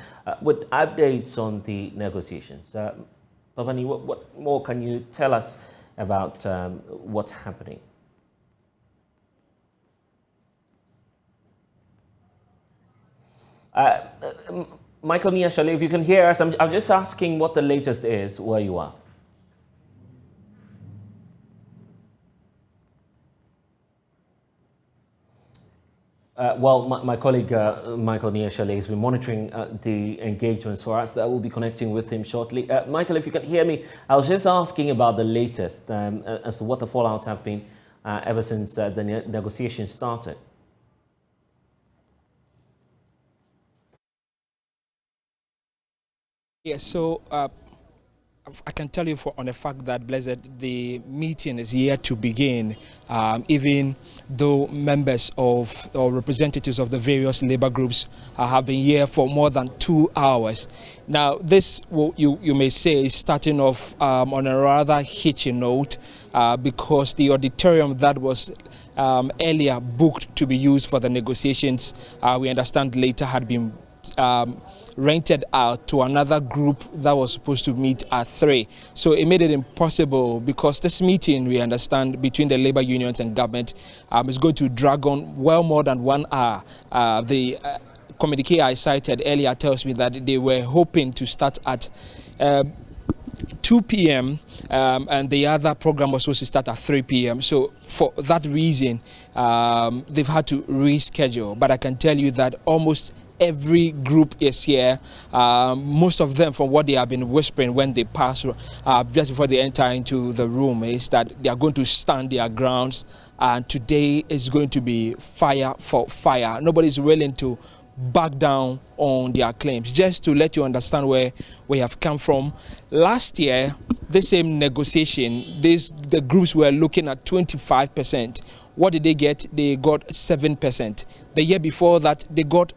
with updates on the negotiations. Pavani, what more can you tell us about what's happening? Michael Niashali, if you can hear us, I'm just asking what the latest is where you are. Well, my colleague Michael Niashali has been monitoring the engagements for us. We'll be connecting with him shortly. Michael, if you can hear me, I was just asking about the latest as to what the fallouts have been ever since the negotiations started. Yes, so I can tell you on the fact that, Blessed, the meeting is yet to begin, even though members of or representatives of the various labor groups have been here for more than 2 hours. Now, this, you may say, is starting off on a rather hitchy note because the auditorium that was earlier booked to be used for the negotiations, we understand later had been rented out to another group that was supposed to meet at 3. So it made it impossible, because this meeting, we understand, between the labor unions and government is going to drag on well more than 1 hour. The communique I cited earlier tells me that they were hoping to start at 2 p.m. And the other program was supposed to start at 3 p.m. So for that reason, they've had to reschedule. But I can tell you that almost every group is here. Most of them, from what they have been whispering when they pass just before they enter into the room, is that they are going to stand their grounds, and today is going to be fire for fire. Nobody's willing to back down on their claims. Just to let you understand where we have come from, last year, the same negotiation, the groups were looking at 25%. What did they get? They got 7%. The year before that, they got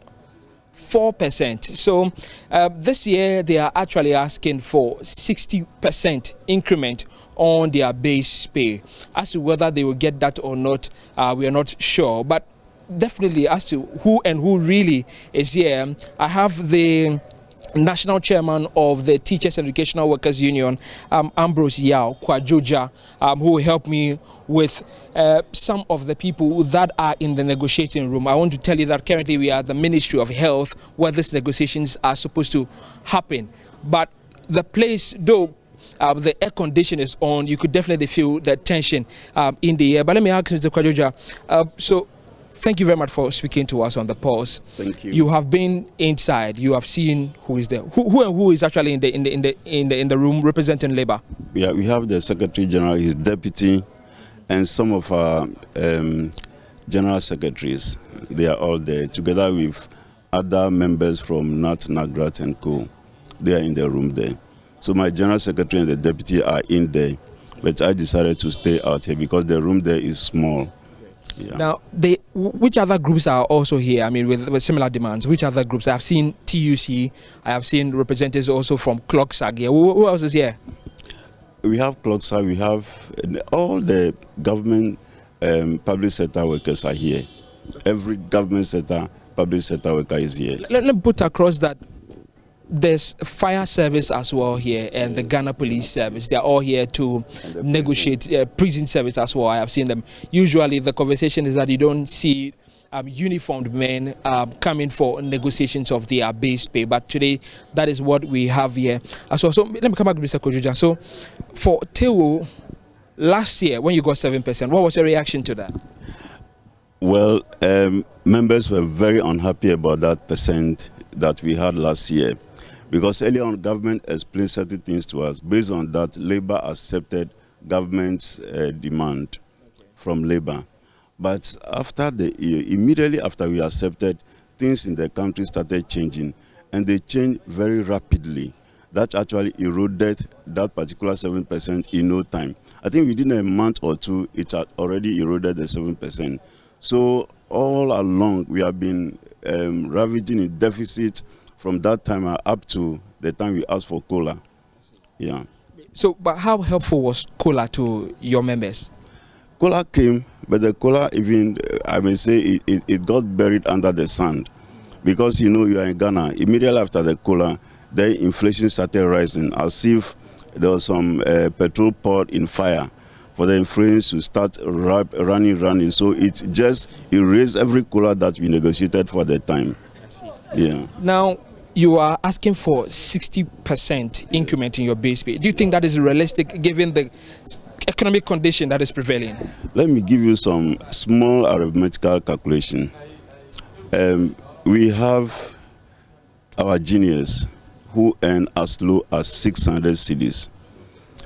4%. So this year they are actually asking for 60% increment on their base pay. As to whether they will get that or not, we are not sure. But definitely, as to who really is here, I have the national chairman of the Teachers Educational Workers Union, Ambrose Yao Kwajoja, who will help me with some of the people that are in the negotiating room. I want to tell you that currently we are at the Ministry of Health, where these negotiations are supposed to happen. But the place, though the air condition is on, you could definitely feel the tension in the air. But let me ask Mr. Kwajoja, so thank you very much for speaking to us on the pulse. Thank you. You have been inside. You have seen who is there. Who is actually in the room representing Labour? Yeah, we have the Secretary General, his deputy, and some of our general secretaries. They are all there, together with other members from NAT, NAGRAT, and Co. They are in the room there. So my general secretary and the deputy are in there, but I decided to stay out here because the room there is small. Yeah. Now, which other groups are also here? I mean, with similar demands. Which other groups? I have seen TUC. I have seen representatives also from CLOCSAG here. Who else is here? We have CLOCSAG. We have all the government public sector workers are here. Every government sector, public sector worker is here. Let me put across that there's fire service as well here, and the Ghana Police Service. They're all here to negotiate prison service as well. I have seen them. Usually the conversation is that you don't see uniformed men coming for negotiations of their base pay. But today, that is what we have here. So let me come back to Mr. Kwajoja. So for Tewo, last year when you got 7%, what was your reaction to that? Well, members were very unhappy about that percent that we had last year, because earlier on government explained certain things to us. Based on that, Labour accepted government's demand from Labour. But immediately after we accepted, things in the country started changing, and they changed very rapidly. That actually eroded that particular 7% in no time. I think within a month or two, it had already eroded the 7%. So all along, we have been ravaging in deficit from that time up to the time we asked for COLA. Yeah. So, but how helpful was COLA to your members? COLA came, but the COLA even, I may say, it got buried under the sand. Because, you know, you are in Ghana. Immediately after the COLA, the inflation started rising, as if there was some petrol poured in fire for the inflation to start running. So it just erased every COLA that we negotiated for the time. Yeah. Now, you are asking for 60% increment in your base pay. Do you think that is realistic given the economic condition that is prevailing? Let me give you some small arithmetical calculation. We have our juniors who earn as low as 600 cedis.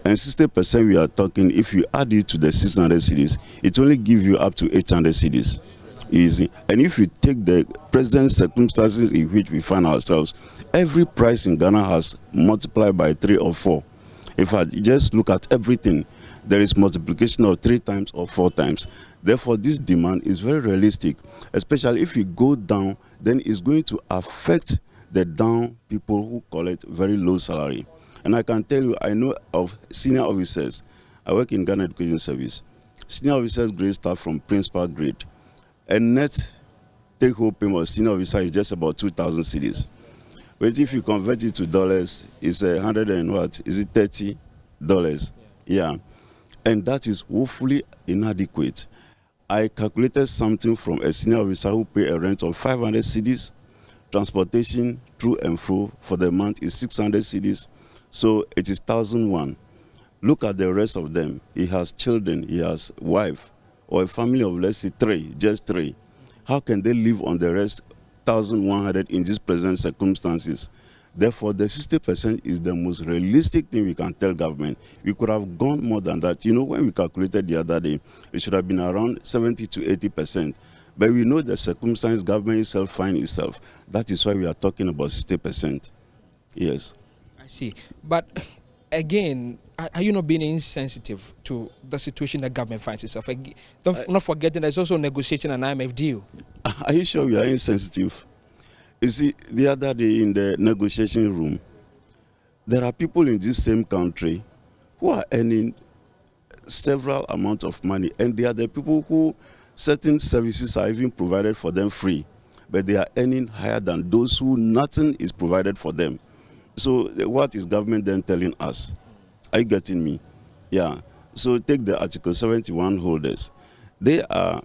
And 60% we are talking, if you add it to the 600 cedis, it only gives you up to 800 cedis. Easy. And if you take the present circumstances in which we find ourselves, every price in Ghana has multiplied by 3 or 4. In fact, just look at everything. There is multiplication of 3 times or 4 times. Therefore, this demand is very realistic, especially if you go down, then it's going to affect the down people who collect very low salary. And I can tell you, I know of senior officers. I work in Ghana Education Service. Senior officers grade start from principal grade. A net take-home payment of senior officer is just about 2,000 cedis. But if you convert it to dollars, it's 100 and what? Is it $30? Yeah. And that is woefully inadequate. I calculated something from a senior officer who pay a rent of 500 cedis, transportation through and fro for the month is 600 cedis, so it is 1,001. Look at the rest of them. He has children, he has wife, or a family of, let's say, just three. How can they live on the rest 1,100 in these present circumstances? Therefore, the 60% is the most realistic thing we can tell government. We could have gone more than that. You know, when we calculated the other day, it should have been around 70 to 80%. But we know the circumstance government itself finds itself. That is why we are talking about 60%. Yes. I see. But again, are you not being insensitive to the situation that government finds itself? Not forgetting there's also negotiation and IMF deal. Are you sure we are insensitive? You see, the other day in the negotiation room, there are people in this same country who are earning several amounts of money, and they are the people who certain services are even provided for them free, but they are earning higher than those who nothing is provided for them. So what is government then telling us? Are you getting me? Yeah. So take the Article 71 holders. They are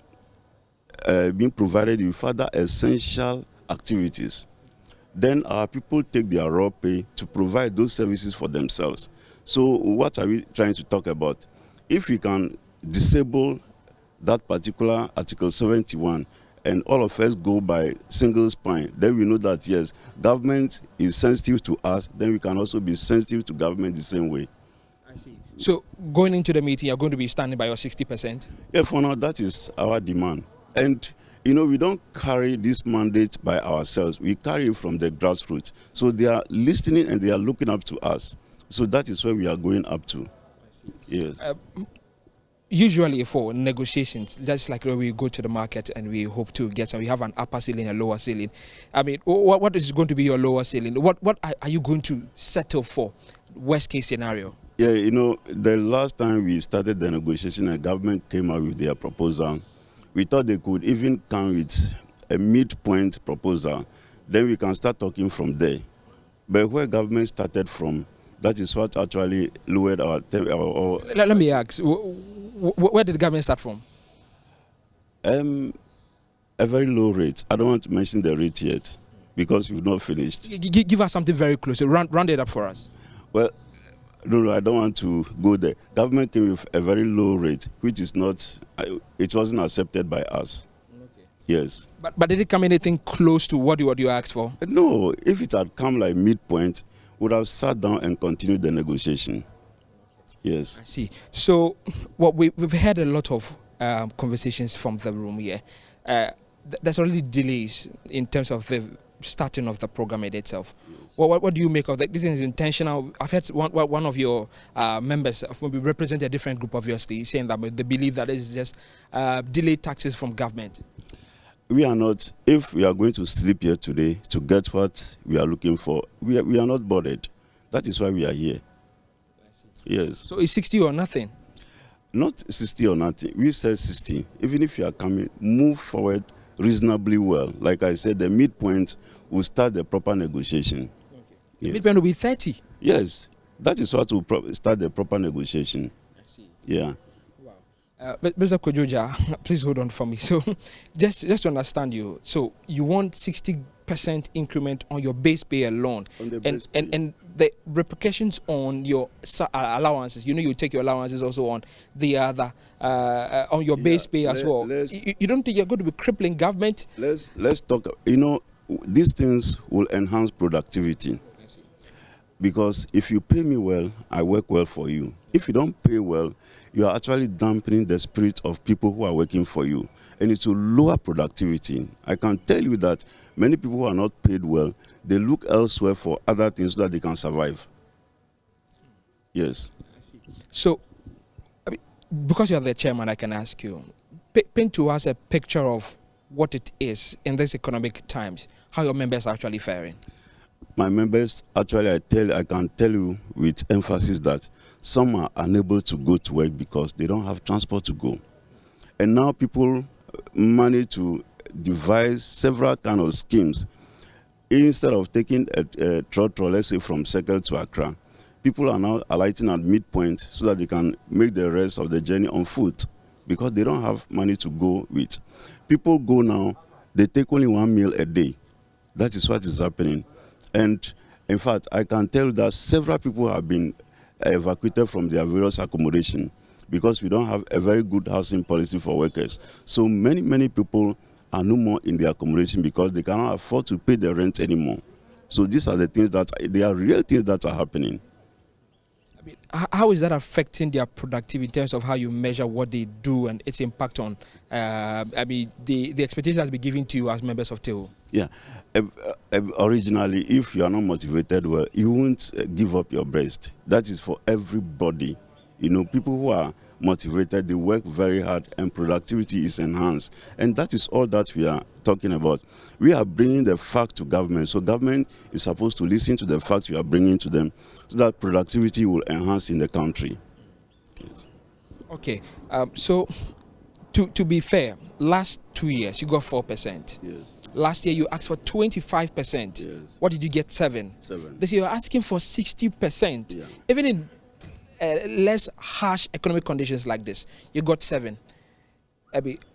being provided with further essential activities. Then our people take their raw pay to provide those services for themselves. So what are we trying to talk about? If we can disable that particular Article 71 and all of us go by single spine, then we know that, yes, government is sensitive to us, then we can also be sensitive to government the same way. I see. So going into the meeting, you're going to be standing by your 60%? Yeah, for now, that is our demand. And you know, we don't carry this mandate by ourselves. We carry it from the grassroots. So they are listening and they are looking up to us. So that is where we are going up to. Yes. Usually for negotiations, just like when we go to the market and we hope to get some, we have an upper ceiling and lower ceiling. I mean, what is going to be your lower ceiling? What are you going to settle for? Worst case scenario? Yeah, you know, the last time we started the negotiation, the government came out with their proposal. We thought they could even come with a midpoint proposal. Then we can start talking from there. But where government started from, that is what actually lowered our... Let me ask, where did the government start from? A very low rate. I don't want to mention the rate yet because we've not finished. Give us something very close. Round it up for us. Well, no, I don't want to go there. Government came with a very low rate, which is not, it wasn't accepted by us. Okay. Yes. But did it come anything close to what you asked for? No, if it had come like midpoint, we would have sat down and continued the negotiation. Yes. I see. So, we've had a lot of conversations from the room here. There's already delays in terms of the starting of the program itself. Yes. What do you make of that? This is intentional. I've heard one of your members represent a different group, obviously, saying that they believe that this is just delayed taxes from government. We are not, if we are going to sleep here today to get what we are looking for, we are not bothered. That is why we are here. Yes. So it's 60 or nothing? Not 60 or nothing. We said 60. Even if you are coming, move forward reasonably well. Like I said, the midpoint will start the proper negotiation. Okay. Yes. The midpoint will be 30? Yes. That is what will start the proper negotiation. I see. Yeah. Wow. But Mr. Kojoja, please hold on for me. So just to understand you, so you want 60% increment on your base pay alone, and the repercussions on your allowances. You know, you take your allowances also on the other on your base pay as well. You don't think you're going to be crippling government? Let's talk. You know, these things will enhance productivity. Because if you pay me well, I work well for you. If you don't pay well, you are actually dampening the spirit of people who are working for you. And it will lower productivity. I can tell you that many people who are not paid well, they look elsewhere for other things so that they can survive. Yes. So, I mean, because you are the chairman, I can ask you, paint to us a picture of what it is in these economic times, how your members are actually faring. My members, actually, I can tell you with emphasis that some are unable to go to work because they don't have transport to go. And now people manage to devised several kind of schemes. Instead of taking a trotro, let's say from Circle to Accra, people are now alighting at midpoint so that they can make the rest of the journey on foot because they don't have money to go with. People go now, they take only 1 meal a day. That is what is happening. And in fact, I can tell that several people have been evacuated from their various accommodation because we don't have a very good housing policy for workers. So many people are no more in the accommodation because they cannot afford to pay the rent anymore. So these are the things they are real things that are happening. I mean, how is that affecting their productivity in terms of how you measure what they do and its impact on, the expectation has been given to you as members of TEO? Yeah. Originally, if you are not motivated well, you won't give up your best. That is for everybody. You know, people who are motivated, they work very hard and productivity is enhanced. And that is all that we are talking about. We are bringing the fact to government. So government is supposed to listen to the facts we are bringing to them so that productivity will enhance in the country. Yes. Okay. So to be fair, last 2 years you got 4%. Yes. Last year you asked for 25%. Yes. What did you get? 7. This year you're asking for 60%. Yeah. Even in less harsh economic conditions like this, you got 7.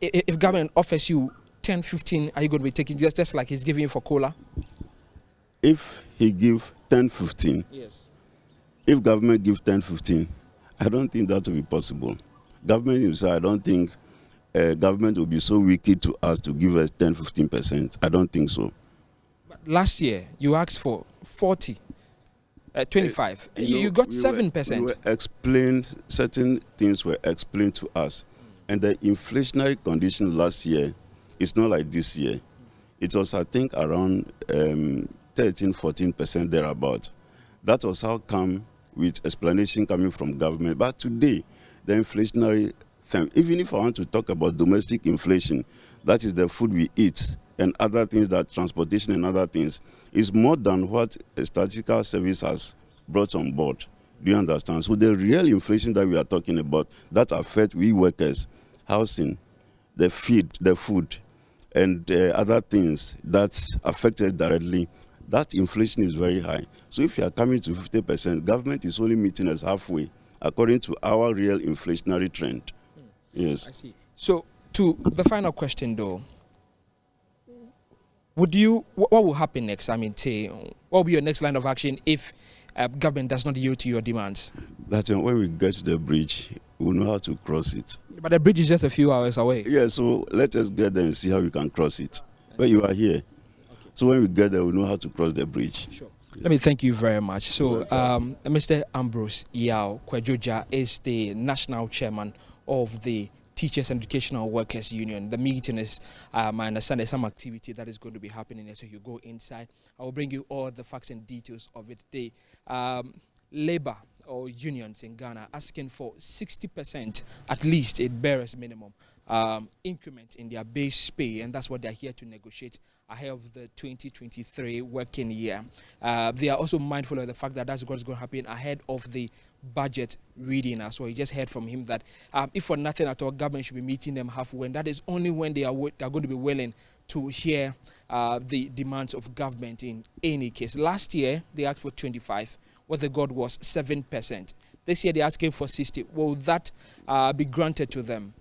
If government offers you 10, 15, are you going to be taking just like he's giving you for cola? If he give 10, 15, yes. If government gives 10, 15, I don't think that will be possible. Government himself, I don't think government will be so wicked to us to give us 10, 15%. I don't think so. But last year, you asked for 40. 25. You got 7%. Certain things were explained to us. And the inflationary condition last year is not like this year. It was, I think, around 13, 14% thereabout. That was how come with explanation coming from government. But today, the inflationary thing, even if I want to talk about domestic inflation, that is the food we eat, and other things, that transportation and other things, is more than what a statistical service has brought on board. Do you understand? So the real inflation that we are talking about, that affects we workers, housing, the food, and other things that affect us directly, that inflation is very high. So if you are coming to 50%, government is only meeting us halfway, according to our real inflationary trend. Yes. I see. So to the final question, though, what will happen next? I mean, say, what will be your next line of action if government does not yield to your demands? That's when we get to the bridge, we'll know how to cross it. But the bridge is just a few hours away. Yeah, so let us get there and see how we can cross it. But you are here. Okay. So when we get there, we'll know how to cross the bridge. Sure. Let me thank you very much. So, Mr. Ambrose Yao Kwejoja is the national chairman of the Teachers and Educational Workers Union. The meeting is, I understand there's some activity that is going to be happening there, so you go inside. I will bring you all the facts and details of it today. Labor or unions in Ghana asking for 60%, at least a barest minimum, increment in their base pay, and that's what they're here to negotiate ahead of the 2023 working year. They are also mindful of the fact that that's what's going to happen ahead of the budget reading. So you just heard from him that if for nothing at all, government should be meeting them halfway, and that is only when they are going to be willing to hear the demands of government in any case. Last year, they asked for 25. What they got was 7%. This year, they're asking for 60. Will that be granted to them?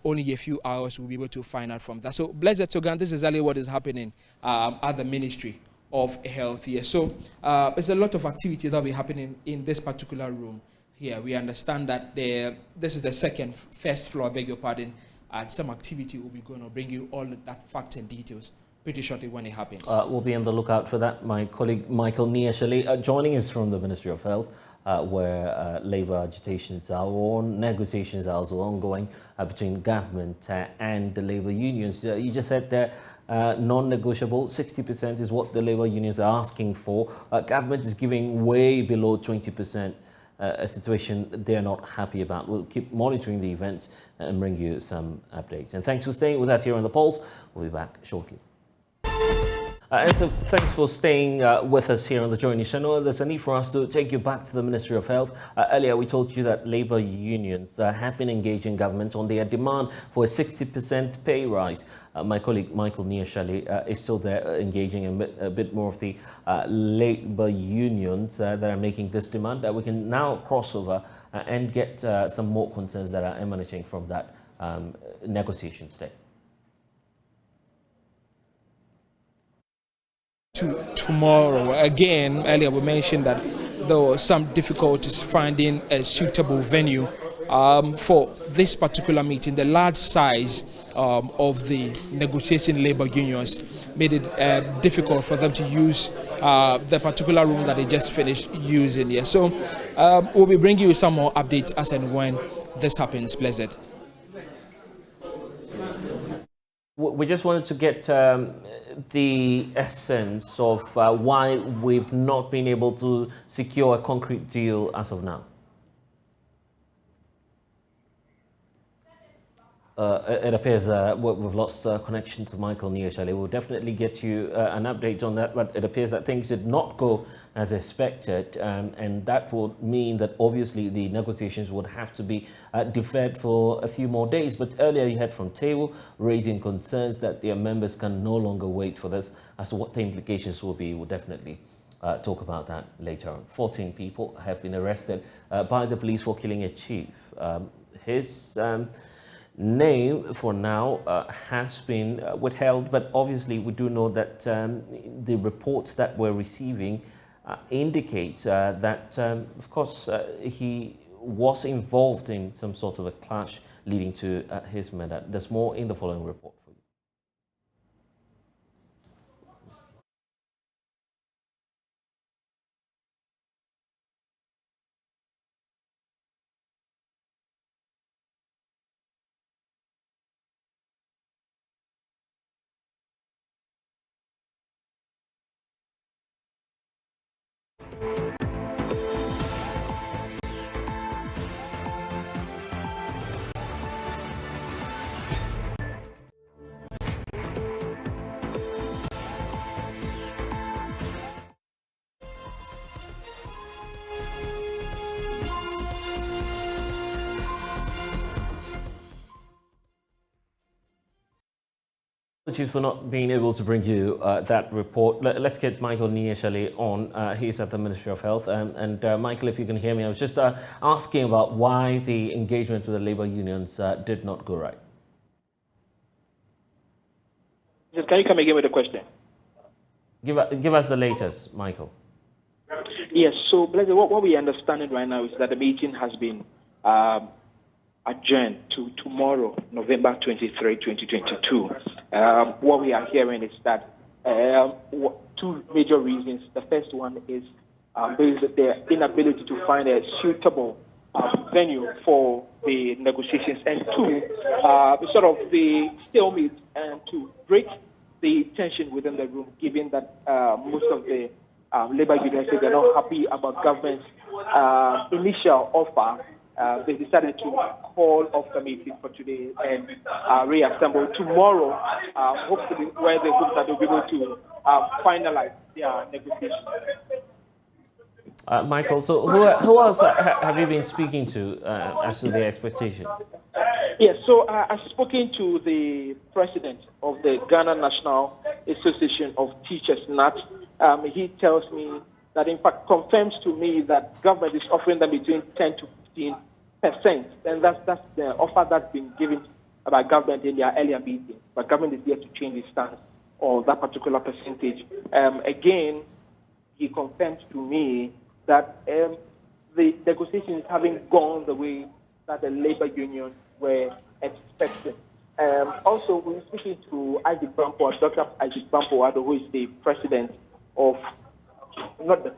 Only a few hours will be able to find out from that. So, Blessed Sogah, this is exactly what is happening at the Ministry of Health here. So, there's a lot of activity that will be happening in this particular room here. We understand that this is the first floor, I beg your pardon, and some activity will be going to bring you all that facts and details pretty shortly when it happens. We'll be on the lookout for that. My colleague Michael Niashali joining us from the Ministry of Health, where labour agitations are on, negotiations are also ongoing between government and the labour unions. You just said that non-negotiable, 60% is what the labour unions are asking for. Government is giving way below 20%, a situation they're not happy about. We'll keep monitoring the events and bring you some updates. And thanks for staying with us here on The Pulse. We'll be back shortly. Anthony, thanks for staying with us here on the JoyNews channel. There's a need for us to take you back to the Ministry of Health. Earlier, we told you that labour unions have been engaging government on their demand for a 60% pay rise. My colleague Michael Niashali is still there engaging a bit more of the labour unions that are making this demand. We can now cross over and get some more concerns that are emanating from that negotiation stage. Tomorrow. Again, earlier we mentioned that there were some difficulties finding a suitable venue for this particular meeting. The large size of the negotiation labor unions made it difficult for them to use the particular room that they just finished using here. So we'll be bringing you some more updates as and when this happens, Blessed. We just wanted to get the essence of why we've not been able to secure a concrete deal as of now. It appears we've lost connection to Michael Niashali. We'll definitely get you an update on that, but it appears that things did not go as expected, and that would mean that obviously the negotiations would have to be deferred for a few more days. But earlier you heard from Table raising concerns that their members can no longer wait for this. As to what the implications will be, we'll definitely talk about that later on. 14 people have been arrested by the police for killing a chief. His name for now has been withheld, but obviously we do know that the reports that we're receiving indicate that of course he was involved in some sort of a clash leading to his murder. There's more in the following report for you. Apologies for not being able to bring you that report. Let's get Michael Niashali on. He's at the Ministry of Health. Michael, if you can hear me, I was just asking about why the engagement with the labour unions did not go right. Can you come again with the question? Give us the latest, Michael. Yes, so what we are understanding right now is that the meeting has been adjourned to tomorrow, November 23, 2022. What we are hearing is that two major reasons. The first one is there is the inability to find a suitable venue for the negotiations, and two, sort of the stalemate and to break the tension within the room, given that most of the labor unions say they're not happy about government's initial offer. They decided to call off the meeting for today and reassemble tomorrow, hopefully where they hope that they'll be able to finalize their negotiations. Michael, so who else have you been speaking to as to their expectations? Yes, so I've spoken to the president of the Ghana National Association of Teachers, NAT. He tells me that, in fact, confirms to me that government is offering them between 10 to 15%, and that's the offer that's been given by government in their earlier meeting. But government is yet to change its stance on that particular percentage. Again, he confirmed to me that the negotiations haven't gone the way that the labor unions were expecting. Also, we were speaking to Isaac Brampo, Dr. Isaac Brampo, who is the president of the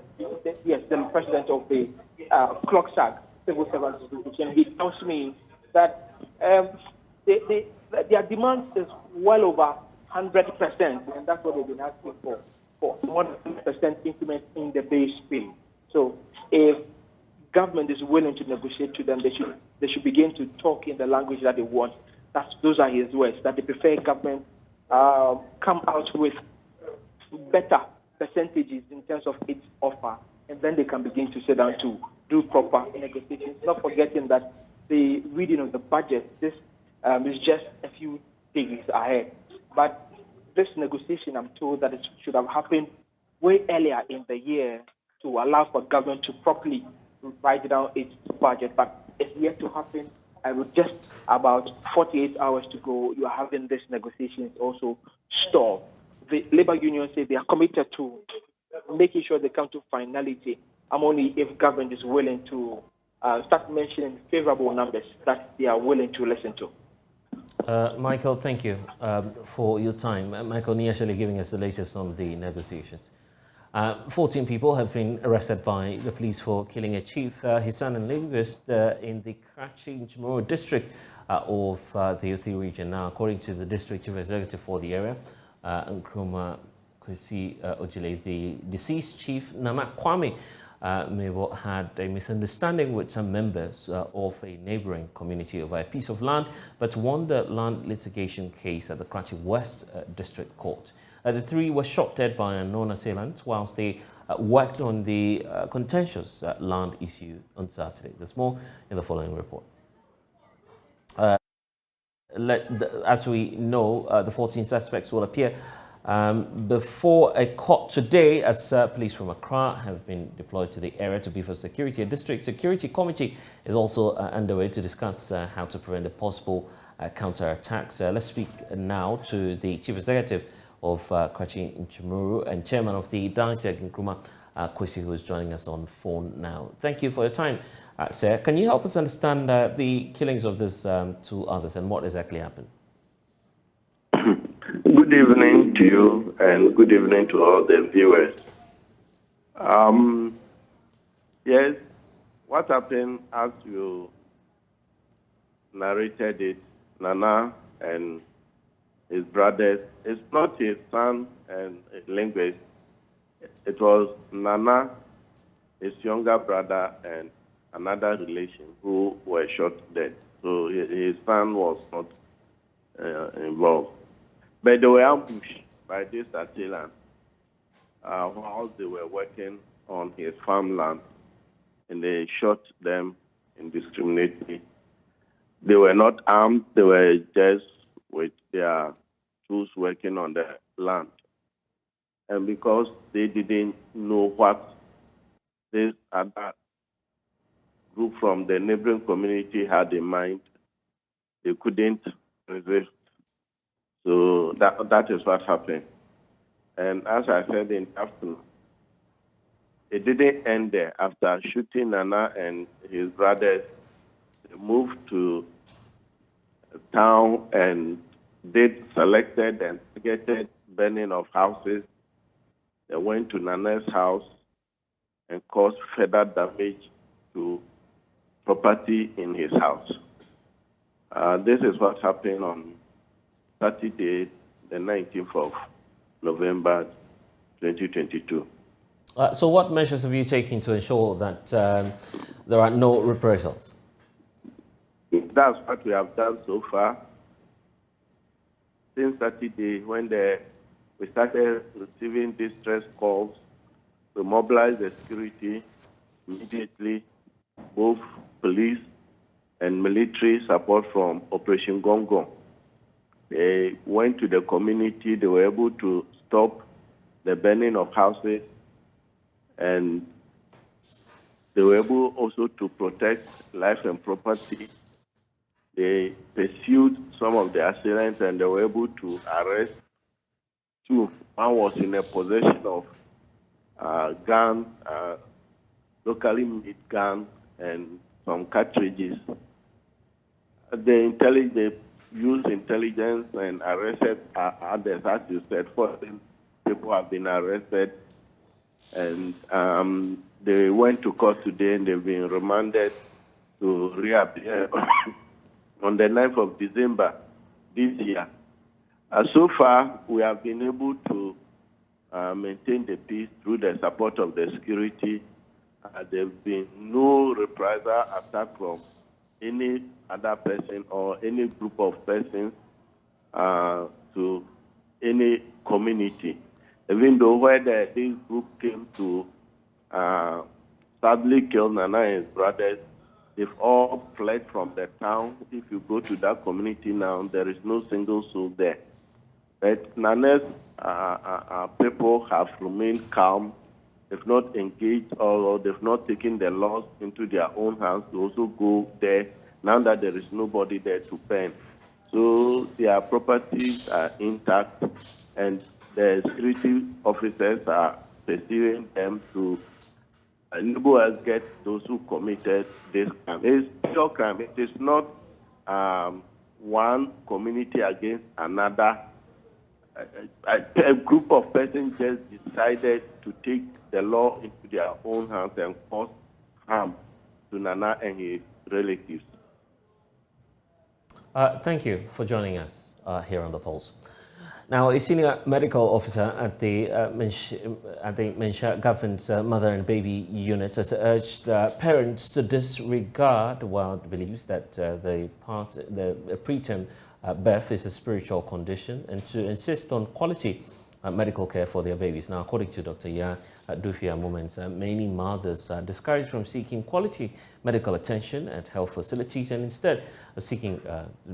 president of the CLOCSAG, Civil Servants Association. He tells me that their demand is well over 100%, and that's what they've been asking for more than 100% increment in the base pay. So if government is willing to negotiate to them, they should begin to talk in the language that they want. Those are his words, that they prefer government come out with better percentages in terms of its offer, and then they can begin to sit down to do proper negotiations. Not forgetting that the reading of the budget, this is just a few days ahead. But this negotiation, I'm told that it should have happened way earlier in the year to allow for government to properly write down its budget. But it's yet to happen. With just about 48 hours to go, you are having this negotiations also stalled. The labor union say they are committed to making sure they come to finality, only if government is willing to start mentioning favorable numbers that they are willing to listen to. Michael, thank you for your time. Michael Niashali giving us the latest on the negotiations. 14 people have been arrested by the police for killing a chief, his son and linguist in the Karachi-Njamuru district of the Uthi region. Now, according to the district chief executive for the area, Nkrumah Kwesi Ojile, the deceased chief, Namak Kwame, Mebo, had a misunderstanding with some members of a neighboring community over a piece of land, but won the land litigation case at the Karachi West District Court. The three were shot dead by unknown assailants whilst they worked on the contentious land issue on Saturday. There's more in the following report. As we know, the 14 suspects will appear before a court today as police from Accra have been deployed to the area to beef up security. A district security committee is also underway to discuss how to prevent the possible counter-attacks. Let's speak now to the chief executive of Karachi-Njamuru and chairman of the diocese, Nkrumah Kwesi, who is joining us on phone now. Thank you for your time, sir. Can you help us understand the killings of these two others and what exactly happened? Good evening to you and good evening to all the viewers. Yes, what happened as you narrated it, Nana and his brothers, it's not his son and a linguist. It was Nana, his younger brother, and another relation who were shot dead. So his son was not involved. But they were ambushed by these assailants while they were working on his farmland, and they shot them indiscriminately. They were not armed, they were just with their tools working on the land. And because they didn't know what this other group from the neighboring community had in mind, they couldn't resist. So that is what happened. And as I said in the afternoon, it didn't end there. After shooting Nana and his brothers, they moved to town and did selected and targeted burning of houses. They went to Nana's house and caused further damage to property in his house. This is what happened on Saturday, the 19th of November, 2022. So what measures have you taken to ensure that there are no reprisals? That's what we have done so far. Since Saturday, when we started receiving distress calls, we mobilized the security immediately, both police and military support from Operation Gongo. They went to the community, they were able to stop the burning of houses, and they were able also to protect life and property. They pursued some of the assailants and they were able to arrest two. One was in a possession of gun, locally made gun, and some cartridges. They used intelligence and arrested others, as you said. 14 people have been arrested, and they went to court today and they've been remanded to reappear on the 9th of December this year. So far, we have been able to maintain the peace through the support of the security. There have been no reprisal attack from any other person or any group of persons to any community. Even though where this group came to sadly kill Nana and his brothers, they've all fled from the town. If you go to that community now, there is no single soul there. But Nana's people have remained calm. They've not engaged or they've not taken the laws into their own hands to also go there now that there is nobody there to pen. So their properties are intact and the security officers are pursuing them to enable us get those who committed this crime. It's pure crime. It is not one community against another. A group of persons just decided to take the law into their own hands and cause harm to Nana and his relatives. Thank you for joining us here on The Pulse. Now, a senior medical officer at the Mensah government's mother and baby unit has urged parents to disregard wild beliefs that the preterm birth is a spiritual condition and to insist on quality medical care for their babies. Now, according to Dr. Ya Dufia Moments, many mothers are discouraged from seeking quality medical attention at health facilities and instead of seeking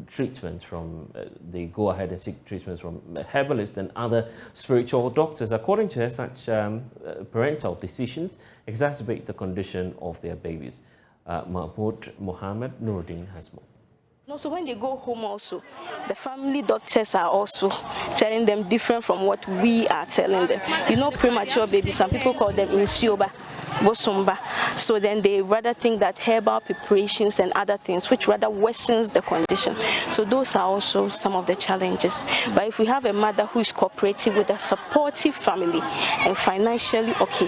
treatment from, they go ahead and seek treatments from herbalists and other spiritual doctors. According to her, such parental decisions exacerbate the condition of their babies. Mahmoud Mohammed Nuruddin has more. No, so when they go home also, the family doctors are also telling them different from what we are telling them. You know, premature babies, some people call them insioba, bosomba. So then they rather think that herbal preparations and other things, which rather worsens the condition. So those are also some of the challenges. But if we have a mother who is cooperative with a supportive family and financially okay,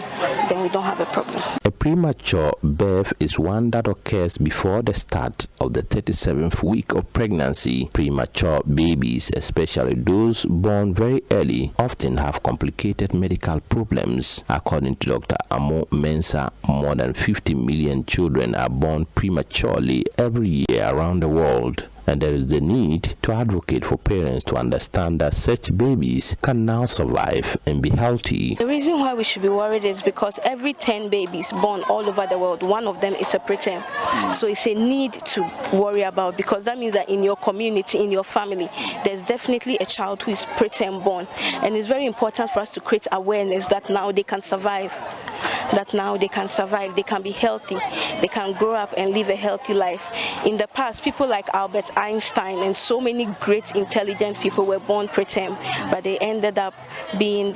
then we don't have a problem. A premature birth is one that occurs before the start of the 37th week of pregnancy. Premature babies, especially those born very early, often have complicated medical problems. According to Dr. Amo Mensah, more than 50 million children are born prematurely every year around the world. And there is the need to advocate for parents to understand that such babies can now survive and be healthy. The reason why we should be worried is because every 10 babies born all over the world, one of them is a preterm. So it's a need to worry about, because that means that in your community, in your family, there's definitely a child who is preterm born. And it's very important for us to create awareness that now they can survive. That now they can survive, they can be healthy, they can grow up and live a healthy life. In the past, people like Albert Einstein and so many great intelligent people were born preterm, but they ended up being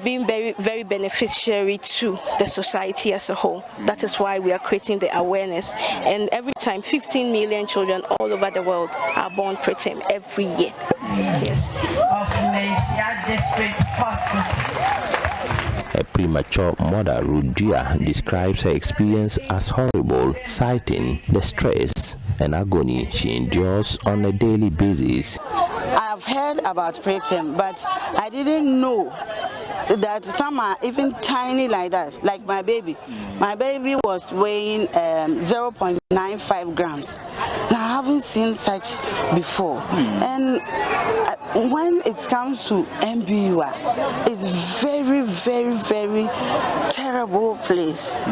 being very, very beneficiary to the society as a whole. That is why we are creating the awareness. And every time, 15 million children all over the world are born preterm every year. Yes. Of Mensah District Hospital. A premature mother, Rudia, describes her experience as horrible, citing the stress and agony she endures on a daily basis. I've heard about preterm, but I didn't know that some are even tiny like that, like my baby. My baby was weighing 0.95 grams. Now, I haven't seen such before. And when it comes to MBUA, it's very, very, very terrible place.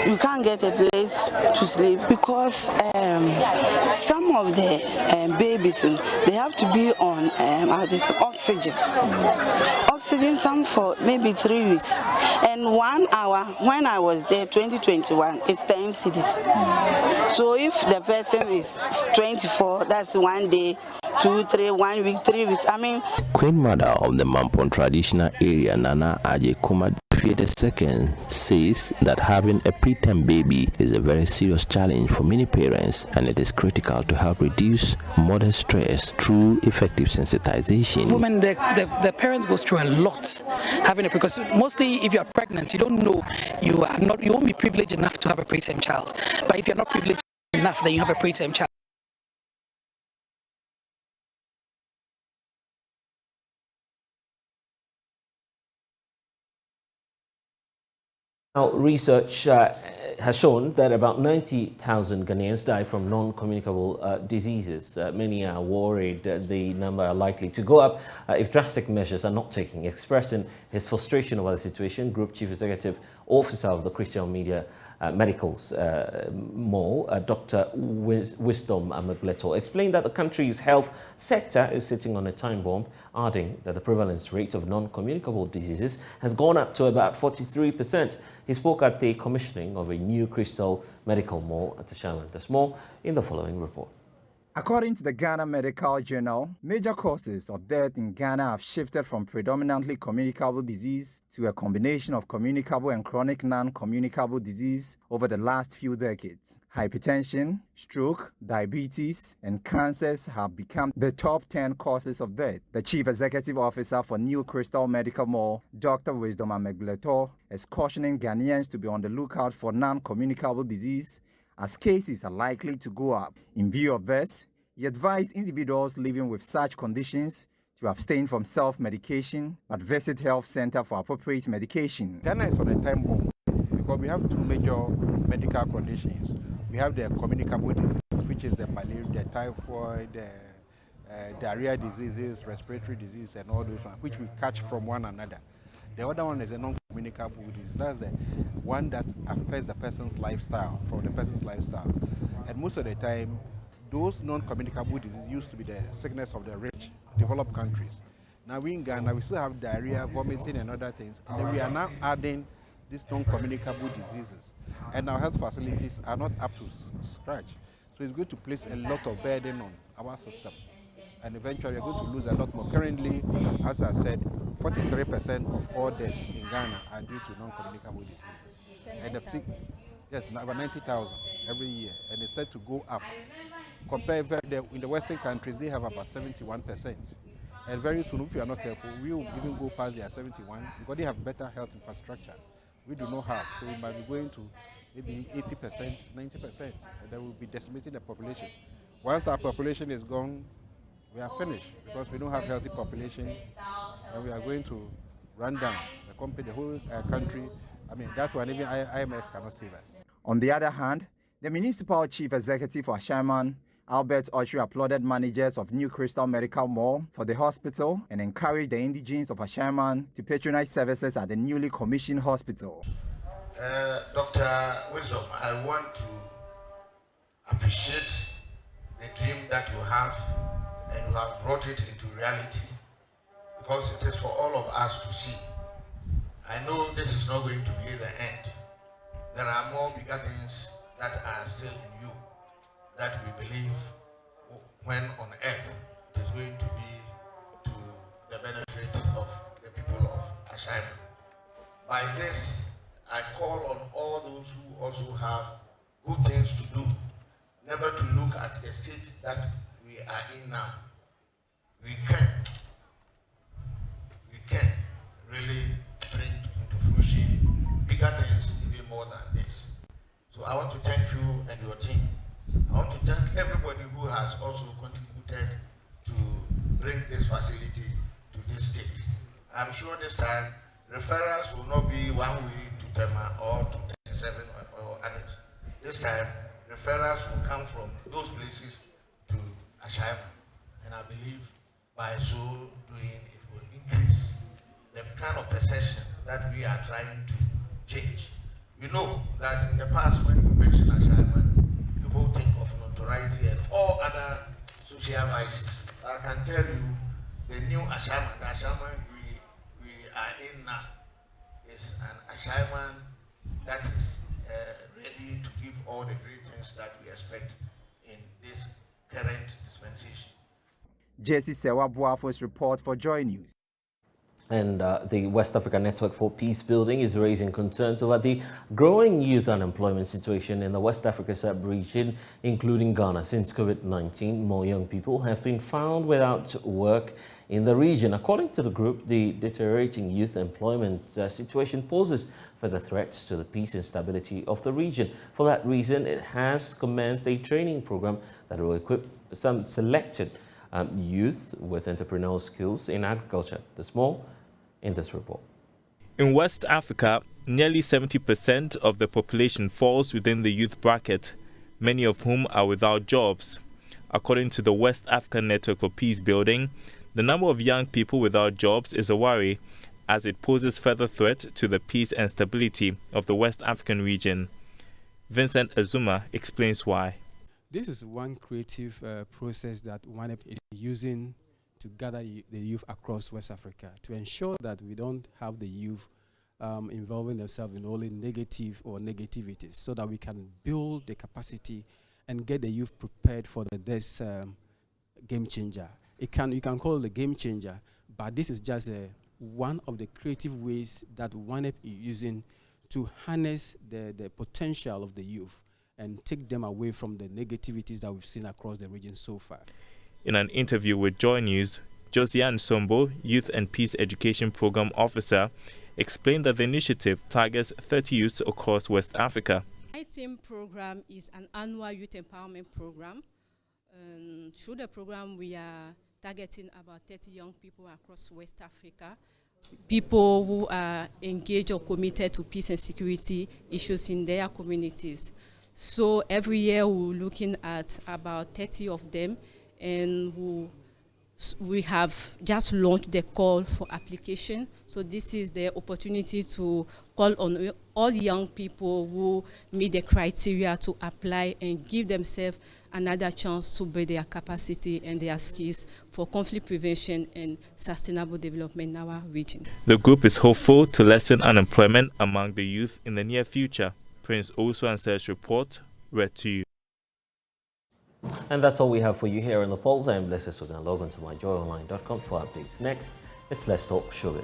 You can't get a place to sleep because some of the babies, they have to be on oxygen. Oxygen, some for maybe 3 weeks. And 1 hour, when I was there, 2021, it's 10 cedis. So if the person is 24, that's 1 day, 2, 3, 1 week, 3 weeks. I mean, Queen Mother of the Mampon traditional area, Nana Ajekuma II, says that having a preterm baby is a very serious challenge for many parents, and it is critical to help reduce mother stress through effective sensitization. Women, the parents go through a lot having it, because mostly if you are pregnant, you don't know, you won't be privileged enough to have a preterm child. But if you're not privileged enough, then you have a preterm child. Now, research has shown that about 90,000 Ghanaians die from non-communicable diseases. Many are worried that the number are likely to go up if drastic measures are not taken. Expressing his frustration over the situation, Group Chief Executive Officer of the Christian Media Medicals Mall, Dr. Wisdom Amegletor, explained that the country's health sector is sitting on a time bomb, adding that the prevalence rate of non-communicable diseases has gone up to about 43%. He spoke at the commissioning of a new Crystal Medical Mall at the Shaman. There's more in the following report. According to the Ghana Medical Journal, major causes of death in Ghana have shifted from predominantly communicable disease to a combination of communicable and chronic non-communicable disease over the last few decades. Hypertension, stroke, diabetes, and cancers have become the top 10 causes of death. The Chief Executive Officer for New Crystal Medical Mall, Dr. Wisdom Amegletor, is cautioning Ghanaians to be on the lookout for non-communicable disease as cases are likely to go up. In view of this, he advised individuals living with such conditions to abstain from self-medication but visit health center for appropriate medication. Ghana is on a time bomb because we have two major medical conditions. We have the communicable disease, which is the malaria, the typhoid, the diarrhea diseases, respiratory disease, and all those ones, which we catch from one another. The other one is a non-communicable disease. That's the one that affects the person's lifestyle, from the person's lifestyle. And most of the time, those non-communicable diseases used to be the sickness of the rich, developed countries. Now we in Ghana, we still have diarrhea, vomiting, and other things. And then we are now adding these non-communicable diseases. And our health facilities are not up to scratch. So it's going to place a lot of burden on our system. And eventually we're going to lose a lot more. Currently, as I said, 43% of all deaths in Ghana are due to non-communicable diseases. And the figure, yes, about 90,000 every year, and it's said to go up. Compared in the Western countries, they have about 71%. And very soon, if you are not careful, we will even go past their 71 because they have better health infrastructure. We do not have, so we might be going to maybe 80%, 90%, and that will be decimating the population. Once our population is gone, we are finished because we don't have healthy population, and we are going to run down the whole country. I mean, that one even IMF cannot save us. On the other hand, the Municipal Chief Executive for Shaman, Albert Oshri, applauded managers of New Crystal Medical Mall for the hospital and encouraged the indigents of Ashaman to patronize services at the newly commissioned hospital. Dr. Wisdom, I want to appreciate the dream that you have, and you have brought it into reality because it is for all of us to see. I know this is not going to be the end. There are more bigger things that are still in you that we believe when on earth it is going to be to the benefit of the people of Ashaiman. By this, I call on all those who also have good things to do, never to look at the state that we are in now. We can really bring into fruition bigger things, even more than this. So I want to thank you and your team. I want to thank everybody who has also contributed to bring this facility to this state. I'm sure this time referrals will not be one way to Tema or to 37 or others. This time referrals will come from those places to Ashaiman, and I believe by so doing it will increase the kind of perception that we are trying to change. You know that in the past when we mention Ashaiman, people think of notoriety and all other social vices. I can tell you the new Ashaiman, the Ashaiman we are in now, is an Ashaiman that is ready to give all the great things that we expect in this current dispensation. Jesse Sewa Buafo's report for JoyNews. And the West Africa Network for Peace Building is raising concerns over the growing youth unemployment situation in the West Africa sub-region, including Ghana. Since COVID-19, more young people have been found without work in the region. According to the group, the deteriorating youth employment situation poses further threats to the peace and stability of the region. For that reason, it has commenced a training program that will equip some selected youth with entrepreneurial skills in agriculture. There's more in this report. In West Africa, nearly 70% of the population falls within the youth bracket, many of whom are without jobs. According to the West African Network for Peace Building, the number of young people without jobs is a worry, as it poses further threat to the peace and stability of the West African region. Vincent Azuma explains why. This is one creative process that WANEP is using to gather the youth across West Africa to ensure that we don't have the youth involving themselves in only negative or negativities, so that we can build the capacity and get the youth prepared for this game changer. You can call it a game changer, but this is just one of the creative ways that WANEP is using to harness the potential of the youth and take them away from the negativities that we've seen across the region so far. In an interview with JoyNews, Josiane Sombo, Youth and Peace Education Program Officer, explained that the initiative targets 30 youths across West Africa. My team program is an annual youth empowerment program. Through the program, we are targeting about 30 young people across West Africa, people who are engaged or committed to peace and security issues in their communities. So every year we're looking at about 30 of them, and we have just launched the call for application. So this is the opportunity to call on all young people who meet the criteria to apply and give themselves another chance to build their capacity and their skills for conflict prevention and sustainable development in our region. The group is hopeful to lessen unemployment among the youth in the near future. Prince Osu Ansah's report, read to you. And that's all we have for you here in the Pulse. I'm Blessed Sogah. Log on to myjoyonline.com for updates. Next, it's Let's Talk Showbiz.